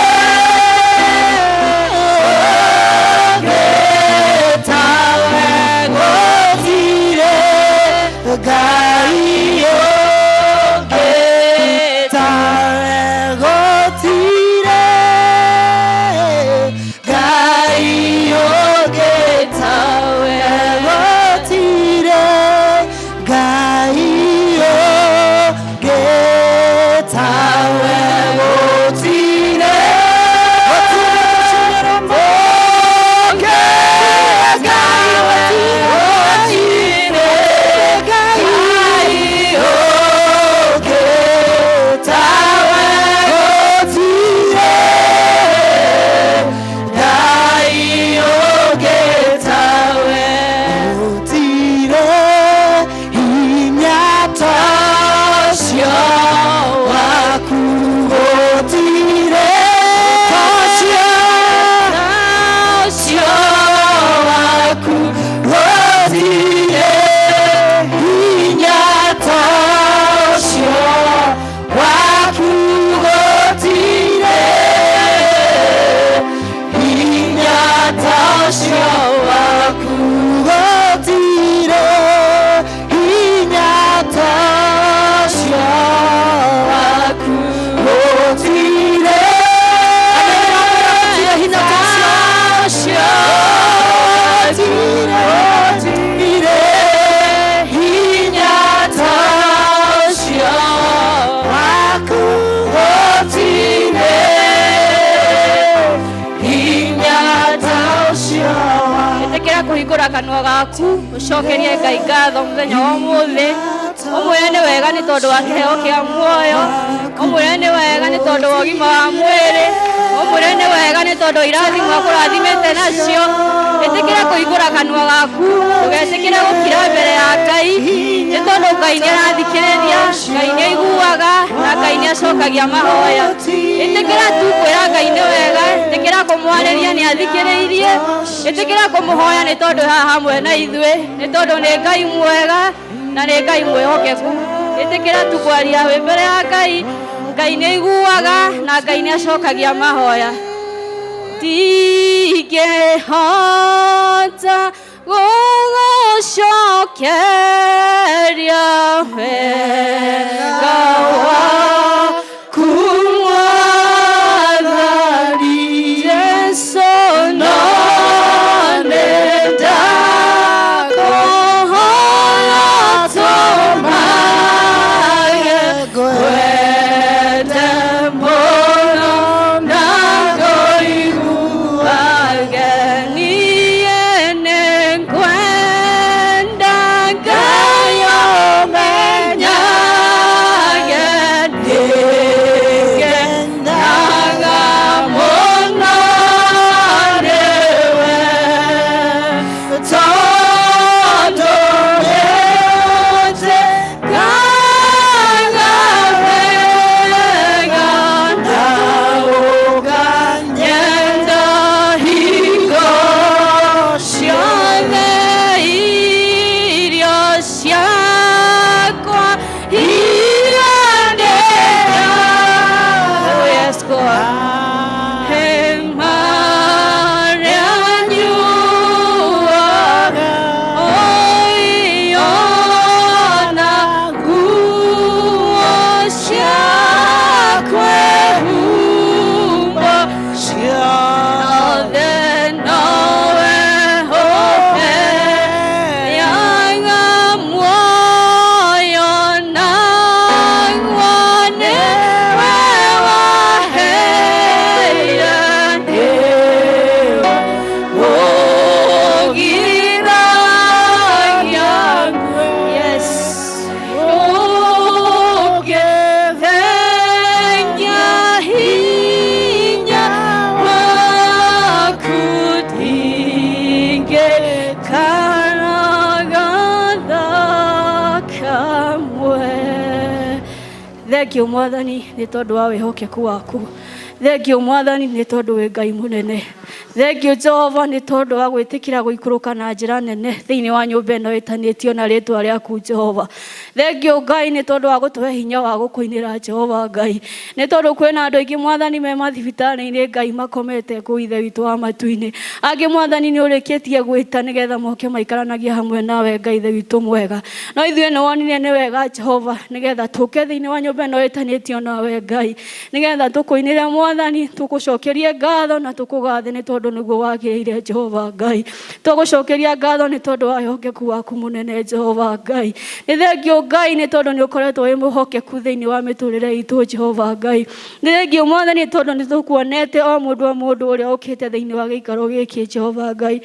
Ngai ũngĩ tawe, gũtirĩ Ngai ũngĩ tawe. kuigura kanwa gaku ucokerie Ngai ngatho muthenya wa umuthi umwire ni wega ni tondu wa kiheo kia muoyo umwire ni wega ni tondu wa ugima wa mwiri umwire ni wega ni tondu irathimo akurathimite nacio itikira kuigura kanwa gaku ugetikira gukira mbere ya Ngai ni tondu Ngai ni arathikiriria Ngai ni aiguaga na Ngai ni acokagia mahoya itikira tu kwira Ngai ni wega itikira kumwariria ni athikiriirie itikira kumuhoya ni tondu haha hamwe na ithue ni tondu ni Ngai mwega na ni Ngai mwihokeku itikira tu kwaria wi mbere ya Ngai Ngai ni aiguaga na Ngai ni acokagia mahoya ndingĩhota gũgũcokeria wega waku Mwathani Jesũ no nĩndakũhoya tũmage ngwende mũno na ngũiguage niĩ nĩngwenda Ngai ũmenyage ndĩngendaga mũno nĩwe tondũ nĩũnjĩkaga wega na ũkanyenda hingo ciothe irio ciakwa iganĩra. Oh, yes, God. Marĩa nyuaga ona nguo ciakwa humbo ciothe nowe ũheaga muoyo naguo nĩwe waheire ũgiragia yes ũgĩthenya hinya waku ndingĩkaraga thakamwe. Thengiũ Mwathani nĩ tondũ wa wĩhokeku waku. Thengiũ Mwathani nĩ tondũ wĩ Ngai mũnene. Thengiũ Jehova nĩ tondũ wa gwĩtĩkĩra gũikũrũka na njĩra nene thĩinĩ wa nyũmba ĩno ĩtanĩtio na rĩtwa rĩaku Jehova. Thengiũ Ngai nĩ tondũ wa gũtũhe hinya wa gũkũinĩra Jehova Ngai. Nĩ tondũ kwĩna andũ aingĩ Mwathani me mathibitarĩ-inĩ Ngai makomete kũu ithe witũ wa matu-inĩ. Angĩ Mwathani nĩ ũrĩkĩtie gwĩta nĩgetha moke maikaranagie hamwe nawe Ngai ithe witũ mwega. No ithuĩ nĩ wonire nĩ wega Jehova nĩgetha tũke thĩinĩ wa nyũmba ĩno ĩtanĩtio nawe Ngai. Nĩgetha tũkũinĩre Mwathani tũgũcokerie ngatho na tũkũgathe nĩ tondũ nĩguo wagĩrĩire Jehova Ngai. Tũgũcokeria ngatho nĩ tondũ wa wĩhokeku waku mũnene Jehova Ngai. Nĩ thengiũ Ngai nĩ tondũ nĩ ũkoretwo wĩ mũhokeku thĩinĩ wa mĩtũrĩre itũ Jehova Ngai. Nĩ thengiũ Mwathani tondũ nĩ tũkuonete o mũndũ ũrĩa ũkĩte thĩinĩ wa gĩikaro gĩkĩ Jehova Ngai.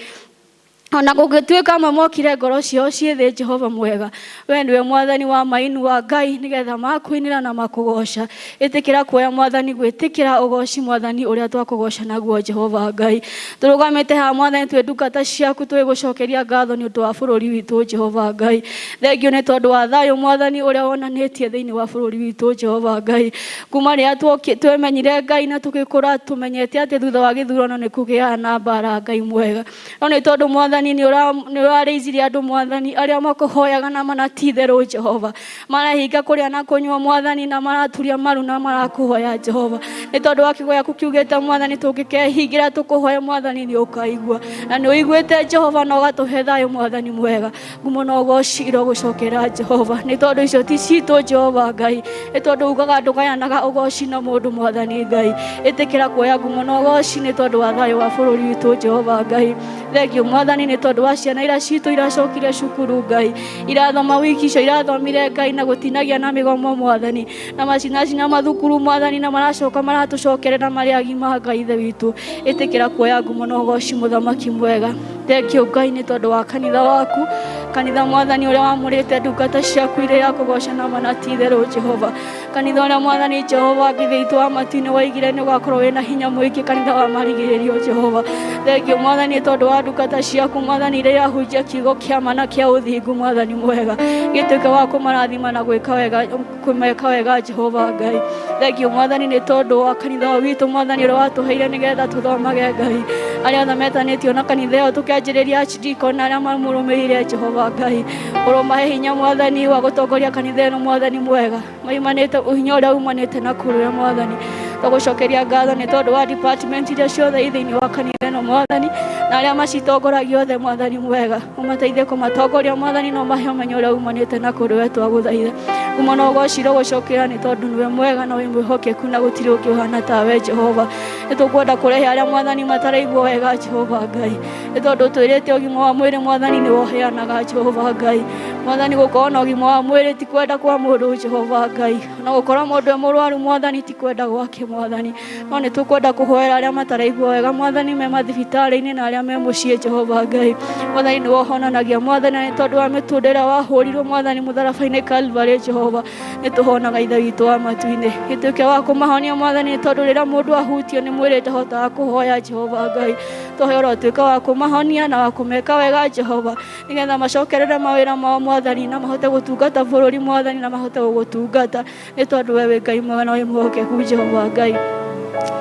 Ona gũgĩtuĩka amwe mokire ngoro ciao ciĩ thĩ Jehova mwega, we nĩwe Mwathani wa mainu wa Ngai nĩgetha makũinĩra na makũgoca. Ĩtĩkĩra kuoya Mwathani gwĩtĩkĩra ũgoci Mwathani ũrĩa twakũgoca naguo Jehova Ngai. Tũrũgamĩte haha Mwathani twĩ ndungata ciaku twĩgũcokeria ngatho nĩ ũndũ wa bũrũri witũ Jehova Ngai. Thengiũ nĩ tondũ wa thayũ Mwathani ũrĩa wonanĩtie thĩinĩ wa bũrũri witũ Jehova Ngai. Kuma rĩrĩa twemenyire Ngai na tũgĩkũra tũmenyete atĩ thutha wa gĩthurano nĩ kũgĩaga na mbara Ngai mwega. No nĩ tondũ Mwathani nĩ ũrarĩithirie andũ Mwathani arĩa makũhoyaga na manatitherũ Jehova. Marahinga kũrĩa na kũnyua Mwathani na maraturia maru na marakũhoya Jehova. Nĩ tondũ wa kiugo gĩaku kiugĩte Mwathani tũngĩkehingĩra tũkũhoya Mwathani nĩ ũkaigua. Na nĩ ũiguĩte Jehova na ũgatũhe thayũ Mwathani mwega. Ngumo na ũgoci irogũcokera Jehova. Nĩ tondũ icio ti citũ Jehova Ngai. Nĩ tondũ ugaga ndũgayanaga ũgoci na mũndũ Mwathani Ngai. Ĩtĩkĩra kuoya ngumo na ũgoci nĩ tondũ wa thayũ wa bũrũri witũ Jehova Ngai. Thengio Mwathani nĩ tondũ wa ciana iria citũ iracokire cukuru Ngai, irathoma wiki icio irathomire Ngai na gũtinagia na mĩgomo Mwathani, na macina mathukuru Mwathani, na maracoka maratũcokerera marĩ agima Ngai ithe witũ. Ĩtĩkĩra kuoya ngumo na ũgooci mũthamaki mwega. Thengio Ngai nĩ tondũ wa kanitha waku, kanitha Mwathani ũrĩa wamũrĩte ndungata ciaku irĩ ya kũgoca na mana ti itherũ Jehova. Kanitha ũrĩa Mwathani Jehova Ngai witũ wa matu-inĩ waigire nĩ ũgakorwo wĩna hinya mũingĩ, kanitha wa marigĩrĩrio Jehova. Thengio Mwathani tondũ wa ndungata ciaku Mwathani irĩa yahunjia kiugo kĩa ma na kĩa ũthingu Mwathani mwega, gĩtuĩke wa kũmarathima na gwĩka wega, kũmeka wega Jehova Ngai. Thengio Mwathani nĩ tondũ wa kanitha witũ Mwathani ũrĩa watũheire nĩgetha tũthomage Ngai, arĩa othe metanĩtio na kanitha ĩyo tũkĩanjĩrĩria archdeacon na arĩa mamũrũmĩrĩire Jehova Ngai, ũrũmahe hinya Mwathani wa gũtongoria kanitha ĩno Mwathani mwega, maimanĩte hinya ũrĩa umanĩte na kũrũe Mwathani. Tũgũcokeria ngatho nĩ tondũ wa department iria ciothe thĩinĩ wa kanitha ĩno Mwathani, na arĩa macitongoragia othe Mwathani mwega, ũmateithie kũmatongoria Mwathani na ũmahe ũmenyo ũrĩa umanĩte na kũrũe twagũthaitha. Ngumo na ũgooci rogũcokera nĩ tondũ nĩwe mwega na wĩ mwĩhokeku na gũtirĩ ũngĩ ũhana tawe Jehova. Nĩ tũkwenda kũrehe arĩa Mwathani mataraigua wega Jehova Ngai, nĩ tondũ twĩrĩte ũgima wa mwĩrĩ Mwathani nĩ woheanaga Jehova Ngai. Mwathani gũkorwo na ũgima wa mwĩrĩ ti kwenda kwa mũndũ Jehova Ngai, na gũkorwo mũndũ mũrwaru Mwathani ti kwenda gwake Mwathani, no nĩ tũkwenda kũhoera arĩa mataraigua wega Mwathani me mathibitarĩ-inĩ na arĩa me mũciĩ Jehova Ngai. Mwathani nĩ wohonanagia Mwathani, nĩ tondũ wa mĩtũndĩre wahũrirwo Mwathani mũtharaba-inĩ Calvary Jehova, nĩ tũhonaga ithe witũ wa matu-inĩ, gĩtuĩke wa kũmahonia Mwathani, nĩ tondũ rĩrĩa mũndũ ahutio nĩ mwĩrĩ ndahotaga kũhoya Jehova Ngai. Tũhe ũrotuĩka wa kũmahonia na wa kũmeka wega Jehova, nĩgetha macokerere mawĩra mao Mwathani na mahote gũtungata bũrũri Mwathani na mahote gũgũtungata, nĩ tondũ we wĩ Ngai mwega na wĩ mwĩhokeku Jehova Ngai.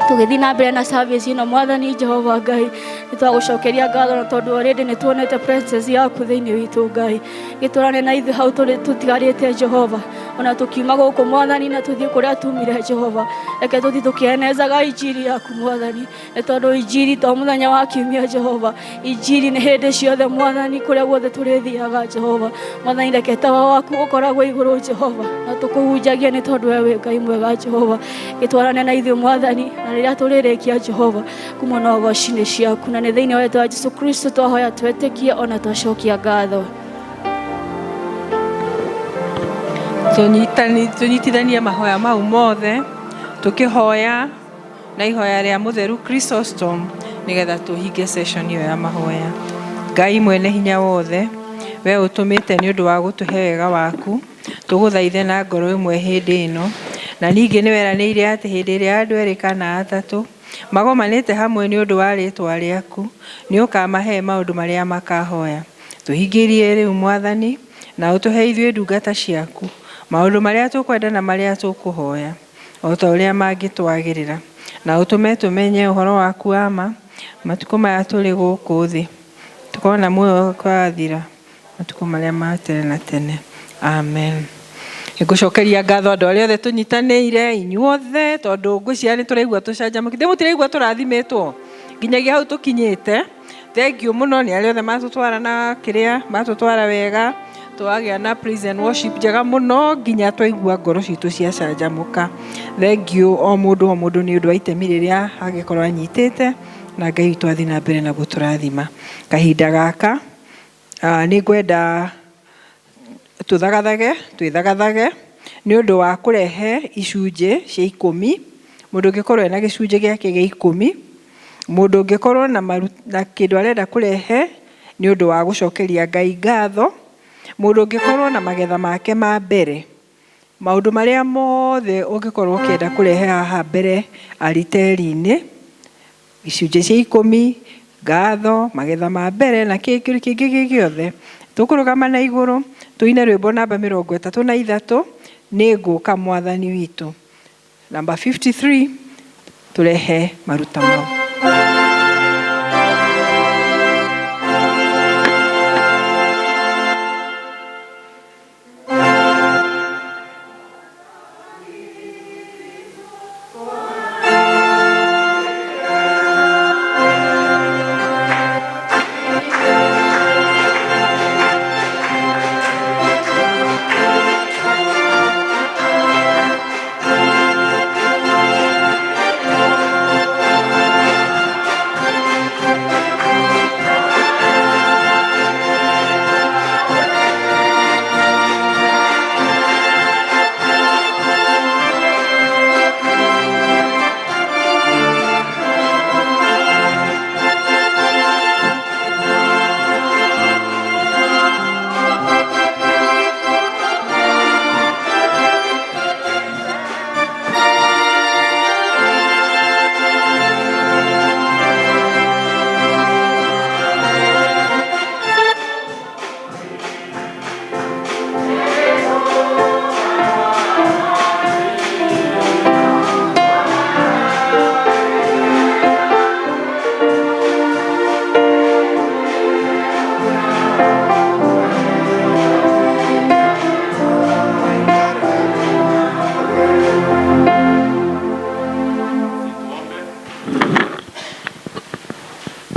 Tũgĩthiĩ na mbere na service ĩno Mwathani Jehova Ngai, nĩ twagũcokeria ngatho na tondũ already nĩ tuonete presence yaku thĩinĩ witũ Ngai, gĩtũrane na ithuĩ hau tũtigarĩte Jehova, ona tũkiuma gũkũ Mwathani na tũthiĩ kũrĩa tumire Jehova, reke tũthiĩ tũkĩenezaga injiri yaku Mwathani, nĩ tondũ injiri to mũthenya wa kiumia Jehova, injiri nĩ hĩndĩ ciothe Mwathani, kũrĩa guothe tũrĩthiaga Jehova. Mwathani reke tawa waku ũkoragwo igũrũ Jehova, na tũkũhunjagia nĩ tondũ we wĩ Ngai mwega Jehova, gĩtwarane na ithuĩ Mwathani, na rĩrĩa tũrĩrĩkia Jehova ngumo na ũgooci nĩ ciaku, na nĩ thĩinĩ wa rĩĩtwa rĩa Jesũ Kristo twahoya twetĩkie ona twacokia ngatho. Tũnyitithanie mahoya mau mothe tũkĩhoya na ihoya rĩa mũtheru Chrysostom nĩgetha tũhinge session ĩyo ya mahoya. Ngai mwene hinya wothe, we ũtũmĩte nĩ ũndũ wa gũtũhe wega waku, tũgũthaithe na ngoro ĩmwe hĩndĩ ĩno, na ningĩ nĩ weranĩire atĩ hĩndĩ ĩrĩa andũ erĩ kana atatũ magomanĩte hamwe nĩ ũndũ wa rĩĩtwa rĩaku, nĩ ũkamahe maũndũ marĩa makahoya. Tũhingĩrie rĩu Mwathani na ũtũhe ithuĩ ndungata ciaku maũndũ marĩa tũkwenda na marĩa tũkũhoya, o ta ũrĩa mangĩtwagĩrĩra, na ũtũme tũmenye ũhoro waku wa ma matukũ maya tũrĩ gũkũ thĩ, tukona muoyo kwathira matukũ marĩa ma tene na tene. Amen. Ngũcokeria ngatho andũ arĩa othe tũnyitanĩire inyuothe, tondũ ngwĩciria nĩ tũraigua tũcanjamũkĩte, mũtiraigua tũrathimĩtwo nginyagia hau tũkinyĩte. Thengiũ mũno nĩ arĩa othe matũtwara na kĩrĩa matũtwara wega, twagĩa na praise and worship njega mũno nginya twaigua ngoro citũ ciacanjamũka. Thengiũ o mũndũ nĩ ũndũ wa itemi rĩrĩa angĩkorwo anyitĩte, na Ngai witũ athiĩ na mbere na gũtũrathima. Kahinda gaka nĩ ngwenda twĩthagathage nĩ ũndũ wa kũrehe icunjĩ cia 10. Mũndũ ũngĩkorwo ena gĩcunjĩ gĩake gĩa 10, mũndũ ũngĩkorwo na kĩndũ arenda kũrehe nĩ ũndũ wa gũcokeria Ngai ngatho, mũndũ ũngĩkorwo na magetha make ma mbere, maũndũ marĩa mothe ũngĩkorwo ũkĩenda kũrehe haha mbere ariteri-inĩ, icunjĩ cia 10, ngatho, magetha ma mbere na kĩngĩ gĩothe, tũkũrũgama na igũrũ tũine rwĩmbo namba 33, nĩ ngũka Mwathani witũ. Namba 53 turehe maruta mau.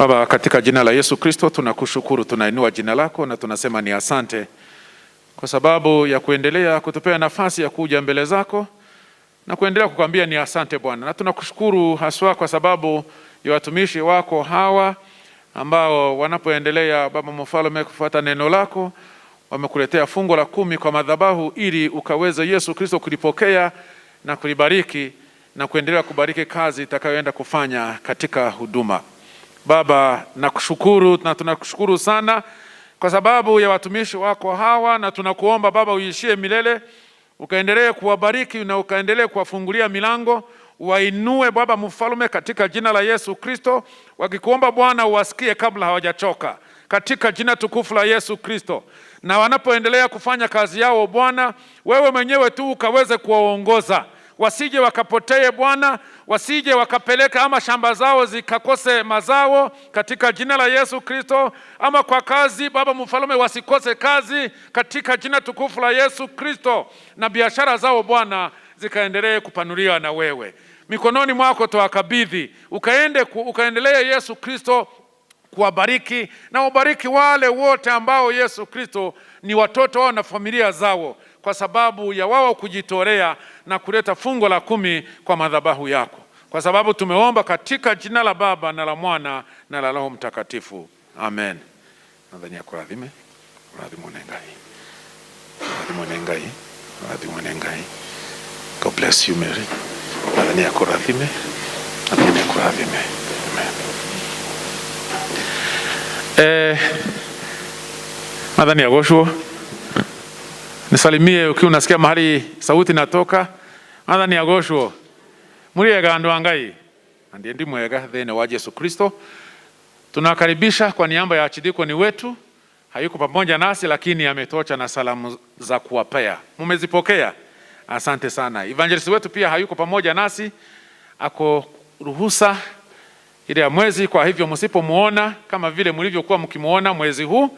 Baba, katika jina la Yesu Kristo tunakushukuru, tunainua jina lako na tunasema ni asante kwa sababu ya kuendelea kutupea nafasi ya kuja mbele zako na kuendelea kukwambia ni asante Bwana. Na tunakushukuru haswa kwa sababu ya watumishi wako hawa ambao wanapoendelea Baba Mfalme kufuata neno lako, wamekuletea fungo la 10 kwa madhabahu ili ukaweze Yesu Kristo kulipokea na kulibariki na kuendelea kubariki kazi itakayoenda kufanya katika huduma. Baba, nakushukuru na tunakushukuru sana kwa sababu ya watumishi wako hawa, na tunakuomba Baba uishie milele, ukaendelee kuwabariki na ukaendelee kuwafungulia milango, wainue Baba Mfalme katika jina la Yesu Kristo, wakikuomba Bwana uwasikie kabla hawajachoka katika jina tukufu la Yesu Kristo. Na wanapoendelea kufanya kazi yao Bwana, wewe mwenyewe tu ukaweze kuwaongoza, wasije wakapotee Bwana, wasije wakapeleka ama shamba zao zikakose mazao katika jina la Yesu Kristo, ama kwa kazi Baba Mfalme wasikose kazi katika jina tukufu la Yesu Kristo, na biashara zao Bwana zikaendelee kupanuliwa na wewe. Mikononi mwako tuwakabidhi, ukaendelee Yesu Kristo kuwabariki, na ubariki wale wote ambao Yesu Kristo ni watoto wao na familia zao, kwa sababu ya wao kujitolea na kuleta fungo la 10 kwa madhabahu yako. Kwa sababu tumeomba katika jina la Baba na la Mwana na la Roho Mtakatifu. Amen. Nadhani ya kuradhime. Radhi. God bless you Mary. Nadhani ya kuradhime. Amen. Nadhani ya gosho. Nisalimie ukiwa unasikia mahali sauti natoka. Nadhani ya gosho. Muriega ndo angai. Ndiye ndi mwega thene wa Yesu Kristo. Tunakaribisha kwa niaba ya Archdeacon wetu. Hayuko pamoja nasi lakini ametocha na salamu za kuwapea. Mumezipokea? Asante sana. Evangelist wetu pia hayuko pamoja nasi. Ako ruhusa ile ya mwezi, kwa hivyo msipomuona kama vile mlivyokuwa mkimuona mwezi huu,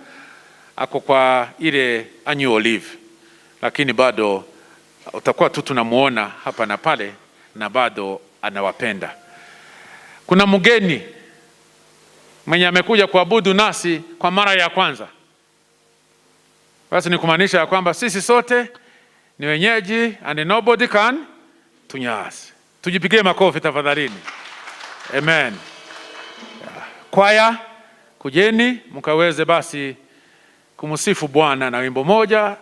ako kwa ile annual leave. Lakini bado utakuwa tu tunamuona hapa na pale na bado anawapenda. Kuna mgeni mwenye amekuja kuabudu nasi kwa mara ya kwanza. Basi ni kumaanisha ya kwamba sisi sote ni wenyeji and nobody can tunyas. Tujipigie makofi tafadhalini. Amen. Kwaya, kujeni mkaweze basi kumsifu Bwana na wimbo moja.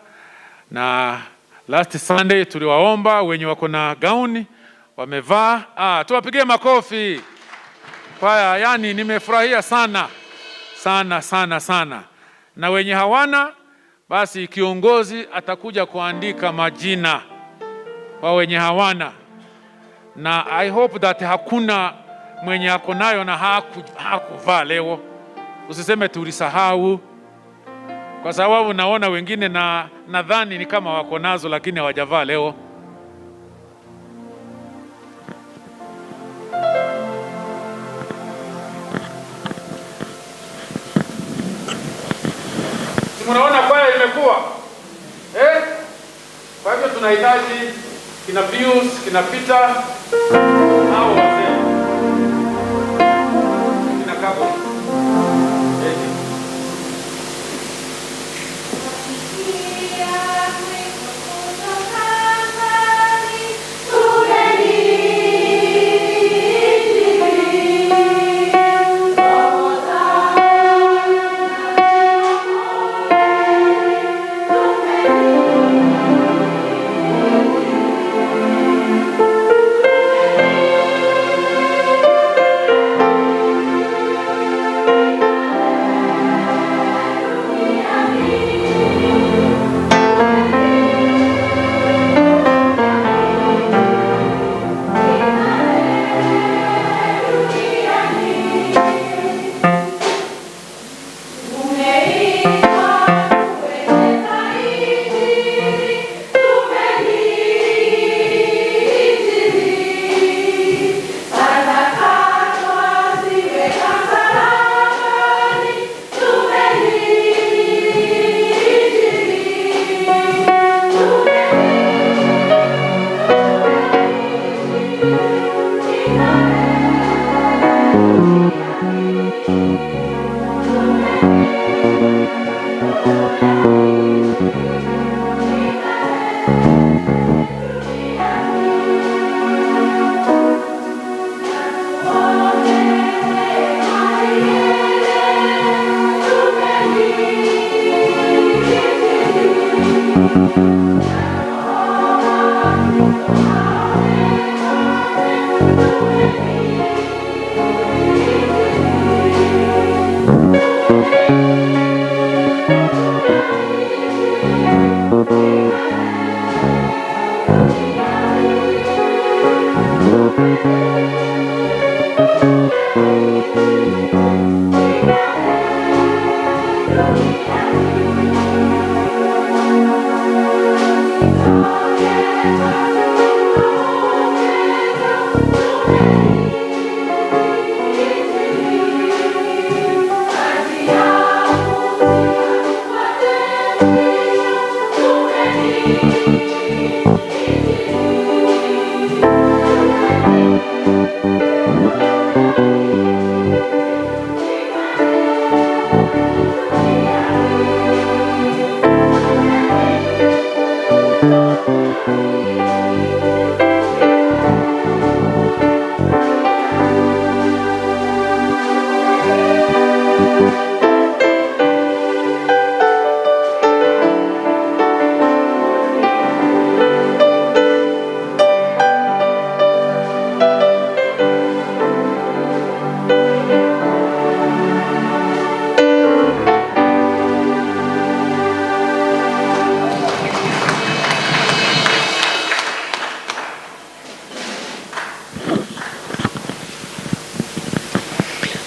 Na last Sunday tuliwaomba wenye wako na gauni wamevaa. Tuwapigie makofi. Kwaya, yani nimefurahia sana. Na wenye hawana basi kiongozi atakuja kuandika majina wa wenye hawana. Na I hope that hakuna mwenye ako nayo na hakuvaa leo. Usiseme tulisahau, kwa sababu naona wengine na nadhani ni kama wako nazo lakini hawajavaa leo. Tunaona kwaya imekuwa. Kwa hivyo tunahitaji kina Pius, kina Peter, hao wazee. Kina Kabo.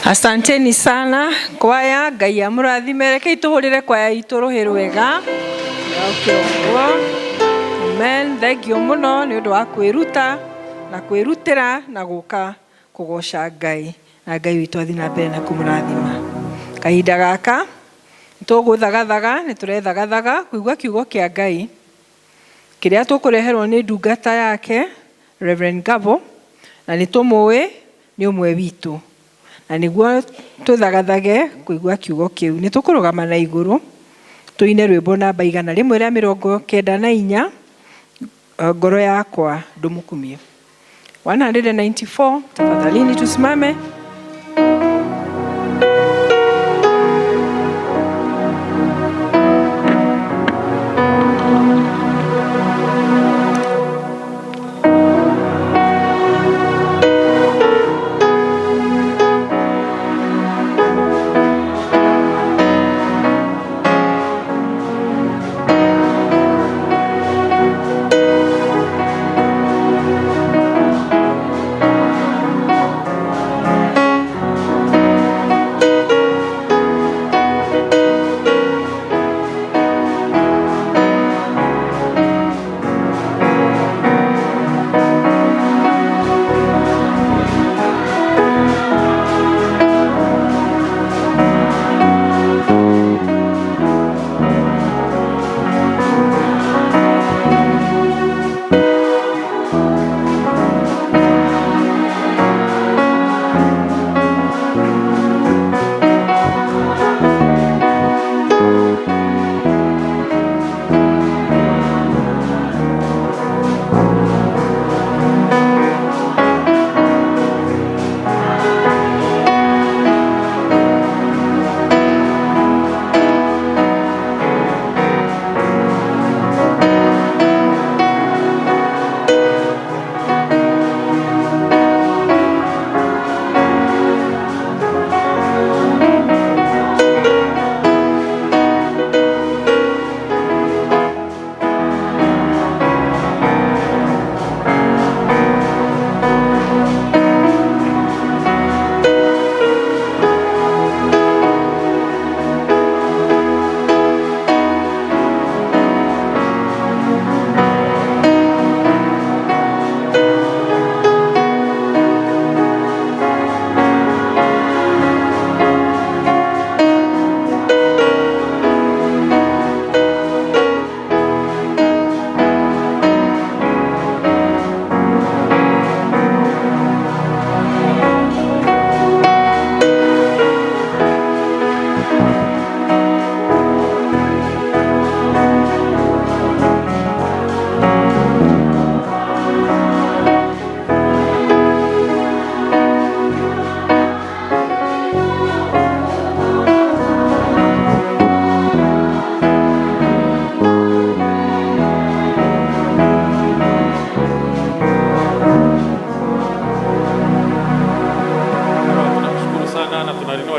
Asanteni sana kwaya, Ngai amurathime. Rekei tuhurire kwaya itu ruhi rwega. Amen. Thengio muno ni undu wa kwiruta na kwirutira na guka kugoca Ngai, na Ngai witu athi na mbere na kumurathima. Kahinda gaka tuguthagathaga, ni turethagathaga kuigua kiugo kia Ngai kiria tukureherwo ni ndungata yake Reverend Gabo, na ni tumuwi ni umwe witu, na niguo tuthagathage kuigua kiugo kiu. Ni tukurugama na iguru tuine rwimbo namba 194 ngoro yakwa ndumukumie. 194. Tafadhalini tusimame.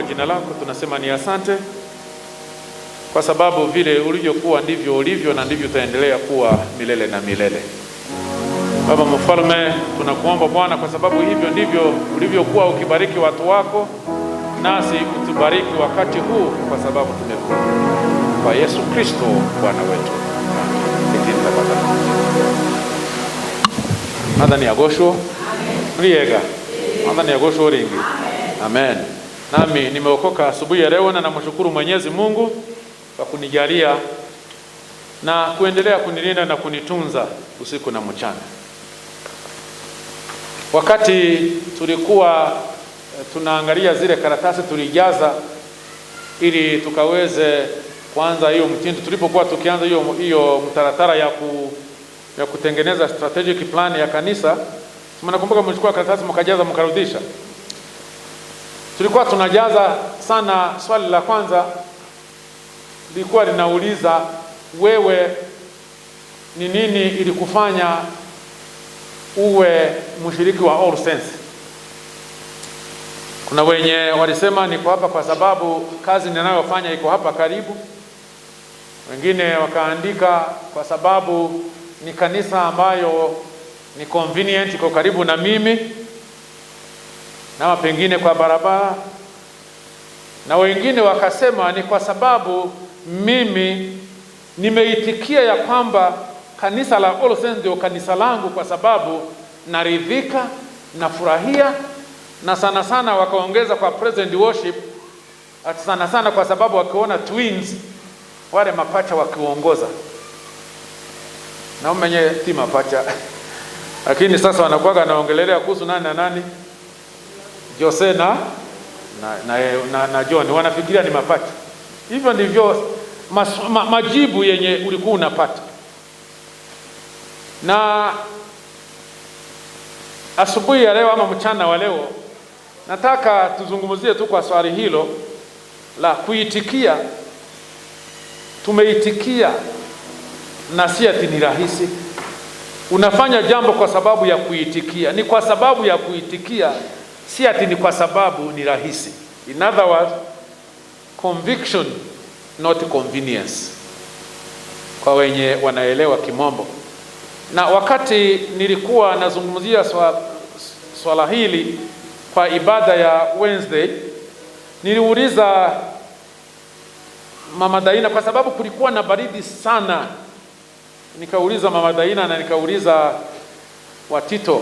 jina lako, tunasema ni asante kwa sababu vile ulivyokuwa ndivyo ulivyo na ndivyo utaendelea kuwa milele na milele. Baba Mfalme, tunakuomba Bwana, kwa sababu hivyo ndivyo ulivyokuwa ukibariki watu wako, nasi utubariki wakati huu, kwa sababu tumekuwa kwa Yesu Kristo Bwana wetu. Nadhani agosho riega nadhani agosho ringi. Amen. Nami nimeokoka asubuhi ya leo, na namshukuru Mwenyezi Mungu kwa kunijalia na kuendelea kunilinda na kunitunza usiku na mchana. Wakati tulikuwa tunaangalia zile karatasi tulijaza ili tukaweze kuanza hiyo mtindo, tulipokuwa tukianza hiyo mtaratara ya kutengeneza strategic plan ya kanisa, mnakumbuka mlichukua karatasi mkajaza mkarudisha. Tulikuwa tunajaza sana. Swali la kwanza lilikuwa linauliza, wewe ni nini ilikufanya uwe mshiriki wa All Saints? Kuna wenye walisema niko hapa kwa sababu kazi ninayofanya iko hapa karibu. Wengine wakaandika kwa sababu ni kanisa ambayo ni convenient, iko karibu na mimi, na pengine kwa barabara. Na wengine wakasema ni kwa sababu mimi nimeitikia ya kwamba kanisa la All Saints ndio kanisa langu, kwa sababu naridhika, nafurahia. Na sana sana wakaongeza kwa present worship, sana sana kwa sababu wakiona twins wale mapacha wakiongoza, na umenye ti mapacha lakini sasa wanakuwa naongelelea kuhusu nani na nani, Jose na John, wanafikiria ni mapacha. Hivyo ndivyo majibu yenye ulikuwa unapata. Na asubuhi ya leo ama mchana wa leo nataka tuzungumzie tu kwa swali hilo la kuitikia. Tumeitikia, na si ati ni rahisi. Unafanya jambo kwa sababu ya kuitikia, ni kwa sababu ya kuitikia, si ati ni kwa sababu ni rahisi. In other words, conviction not convenience, kwa wenye wanaelewa Kimombo. Na wakati nilikuwa nazungumzia swala hili kwa ibada ya Wednesday, niliuliza Mama Daina, kwa sababu kulikuwa na baridi sana. Nikauliza Mama Daina na nikauliza Watito,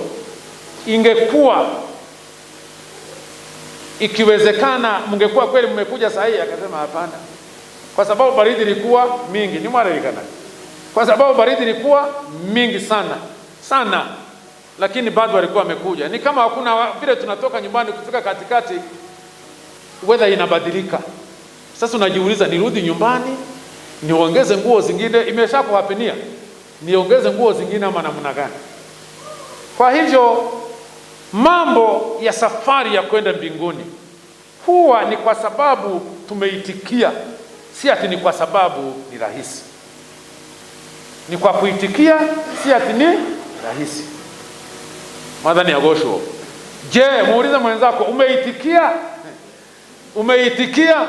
ingekuwa ikiwezekana mngekuwa kweli mmekuja saa hii? Akasema hapana, kwa sababu baridi ilikuwa mingi. Ni mwarelikana, kwa sababu baridi ilikuwa mingi sana sana, lakini bado walikuwa wamekuja. Ni kama hakuna vile tunatoka nyumbani kufika katikati weather inabadilika. Sasa unajiuliza, nirudi nyumbani niongeze nguo zingine? Imeshakuhapenia, niongeze nguo zingine ama namna gani? Kwa hivyo mambo ya safari ya kwenda mbinguni huwa ni kwa sababu tumeitikia, si ati ni kwa sababu ni rahisi. Ni kwa kuitikia, si ati ni rahisi. Madhani ya gosho. Je, muulize mwenzako, umeitikia? Umeitikia?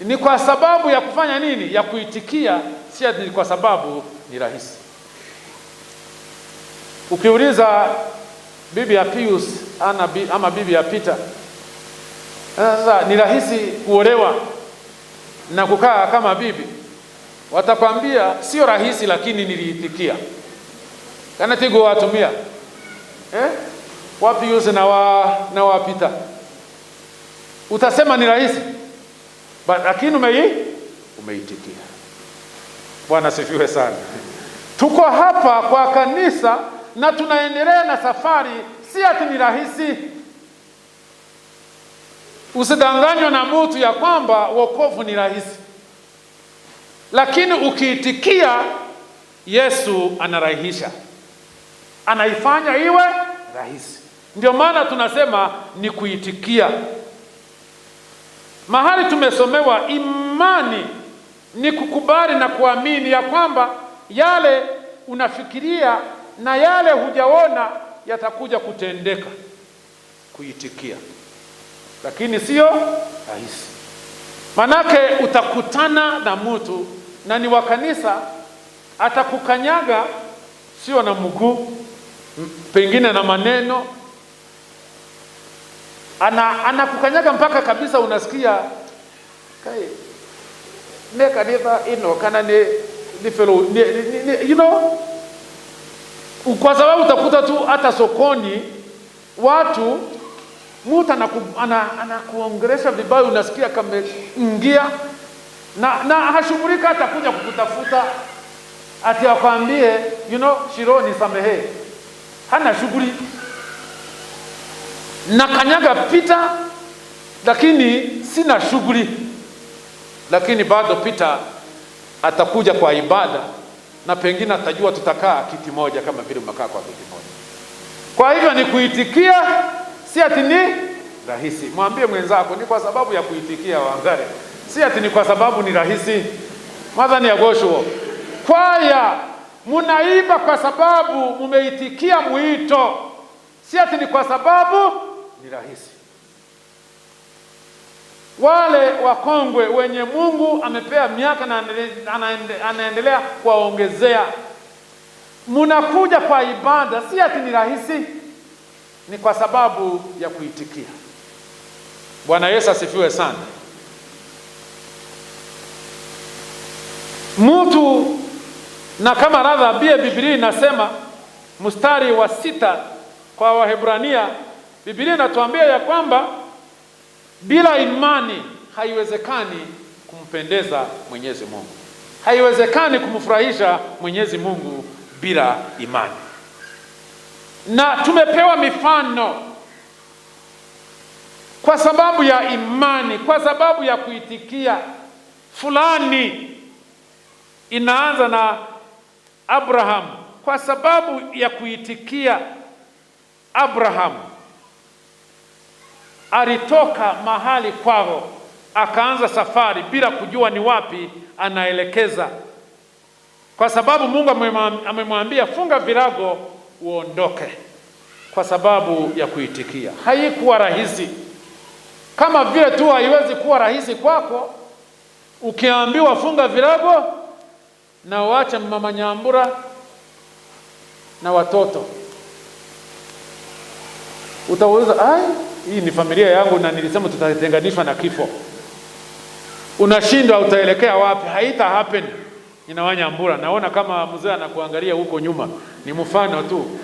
Ni kwa sababu ya kufanya nini? Ya kuitikia, si ati ni kwa sababu ni rahisi. Ukiuliza bibi ya Pius ama bibi ya Peter, sasa ni rahisi kuolewa na kukaa kama bibi, watakwambia sio rahisi, lakini niliitikia. Kana tigo watumia wa Pius na wa Peter, utasema ni rahisi, lakini umeitikia. Bwana sifiwe sana. Tuko hapa kwa kanisa na tunaendelea na safari, si ati ni rahisi. Usidanganywe na mtu ya kwamba wokovu ni rahisi, lakini ukiitikia Yesu anarahisisha, anaifanya iwe rahisi. Ndio maana tunasema ni kuitikia. Mahali tumesomewa imani ni kukubali na kuamini ya kwamba yale unafikiria na yale hujaona yatakuja kutendeka. Kuitikia, lakini sio rahisi. Manake utakutana na mtu na ni wa kanisa, atakukanyaga sio na mguu, pengine na maneno, anakukanyaga mpaka kabisa unasikia kai ne kanitha ino kana ni fellow you know, kwa sababu utakuta tu hata sokoni watu mtu anakuongelesha vibaya, unasikia kama ingia na hashughulika hata kuja kukutafuta ati akwambie you know Shiro nisamehe, hana shughuli na kanyaga pita, lakini sina shughuli. Lakini bado Peter atakuja kwa ibada na pengine atajua tutakaa kiti moja kama vile umekaa kwa kiti moja. Kwa hivyo ni kuitikia, si ati ni rahisi. Mwambie mwenzako ni kwa sababu ya kuitikia waangare, si ati ni kwa sababu ni rahisi. Madhani ya gosho kwaya munaimba kwa sababu mumeitikia mwito, si ati ni kwa sababu ni rahisi. Wale wakongwe wenye Mungu amepea miaka na anaendelea kuwaongezea, munakuja kwa ibada, si ati ni rahisi, ni kwa sababu ya kuitikia. Bwana Yesu asifiwe sana. Mtu na kama radha Biblia inasema mstari wa 6 kwa Wahebrania, Biblia inatuambia ya kwamba bila imani haiwezekani kumpendeza Mwenyezi Mungu. Haiwezekani kumfurahisha Mwenyezi Mungu bila imani. Na tumepewa mifano kwa sababu ya imani, kwa sababu ya kuitikia fulani. Inaanza na Abraham. Kwa sababu ya kuitikia Abraham alitoka mahali kwao akaanza safari bila kujua ni wapi anaelekeza, kwa sababu Mungu amemwambia funga virago uondoke. Kwa sababu ya kuitikia. Haikuwa rahisi, kama vile tu haiwezi kuwa rahisi kwako ukiambiwa funga virago na uache mama Nyambura na watoto. Utauliza, ai, hii ni familia yangu na nilisema tutatenganishwa na kifo. Unashindwa utaelekea wapi? Haita happen. Ina Nyambura, naona kama mzee anakuangalia huko nyuma, ni mfano tu.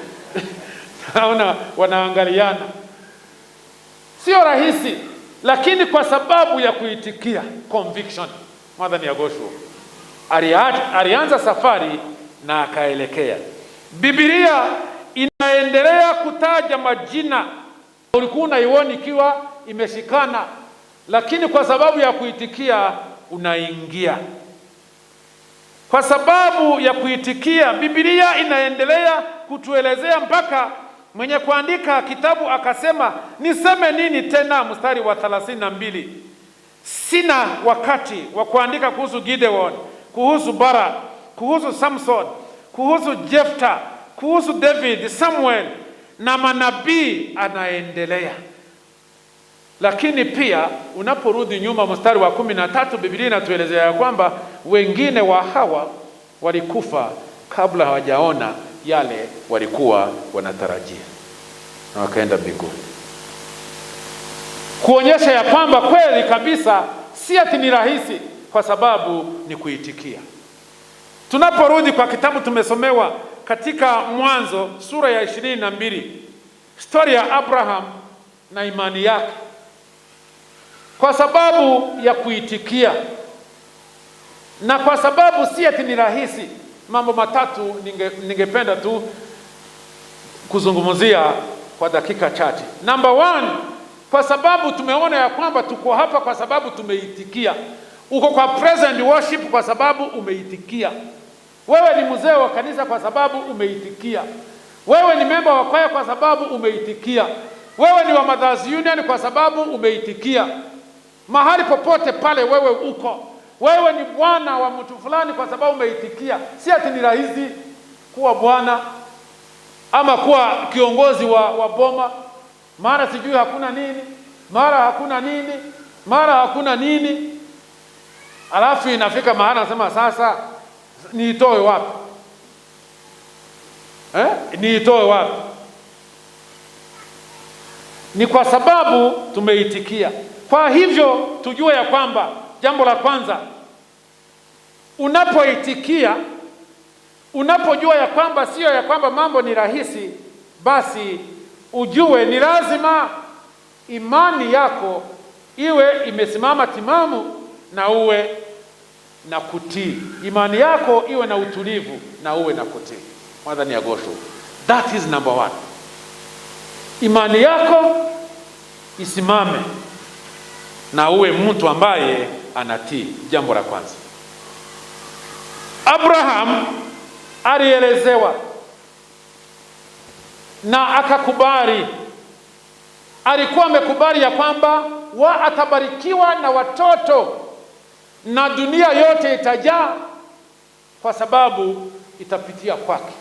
Naona wanaangaliana. Sio rahisi, lakini kwa sababu ya kuitikia, conviction, madhani ya gosho, alianza safari na akaelekea. Biblia inaendelea kutaja majina. Ulikuwa unaiona ikiwa imeshikana, lakini kwa sababu ya kuitikia unaingia. Kwa sababu ya kuitikia, Biblia inaendelea kutuelezea mpaka mwenye kuandika kitabu akasema, niseme nini tena? Mstari wa 32. Sina wakati wa kuandika kuhusu Gideon, kuhusu Barak, kuhusu Samson, kuhusu Jefta, kuhusu David, Samuel na manabii. Anaendelea. Lakini pia unaporudi nyuma mstari wa 13, Biblia inatuelezea kwamba wengine wa hawa walikufa kabla hawajaona yale walikuwa wanatarajia, na wakaenda mbinguni. Kuonyesha ya kwamba kweli kabisa si ati ni rahisi, kwa sababu ni kuitikia. Tunaporudi kwa kitabu tumesomewa katika Mwanzo sura ya 22, story ya Abraham na imani yake. Kwa sababu ya kuitikia na kwa sababu si ati ni rahisi, mambo matatu ningependa tu kuzungumzia kwa dakika chache. Number 1, kwa sababu tumeona ya kwamba tuko hapa kwa sababu tumeitikia. Uko kwa present worship kwa sababu umeitikia. Wewe ni mzee wa kanisa kwa sababu umeitikia. Wewe ni member wa kwaya kwa sababu umeitikia. Wewe ni wa Mothers Union kwa sababu umeitikia. Mahali popote pale wewe uko. Wewe ni bwana wa mtu fulani kwa sababu umeitikia. Si ati ni rahisi kuwa bwana ama kuwa kiongozi wa boma. Mara sijui hakuna nini, mara hakuna nini, mara hakuna nini. Alafu inafika mahali nasema sasa niitoe wapi? Niitoe wapi? Ni kwa sababu tumeitikia. Kwa hivyo tujue ya kwamba jambo la kwanza, unapoitikia, unapojua ya kwamba sio ya kwamba mambo ni rahisi, basi ujue ni lazima imani yako iwe imesimama timamu na uwe na kutii. Imani yako iwe na utulivu na uwe na kutii. Mwathani agocwo. That is number one. Imani yako isimame na uwe mtu ambaye anatii. Jambo la kwanza. Abraham alielezewa na akakubali. Alikuwa amekubali ya kwamba atabarikiwa na watoto na dunia yote itajaa kwa sababu itapitia kwake.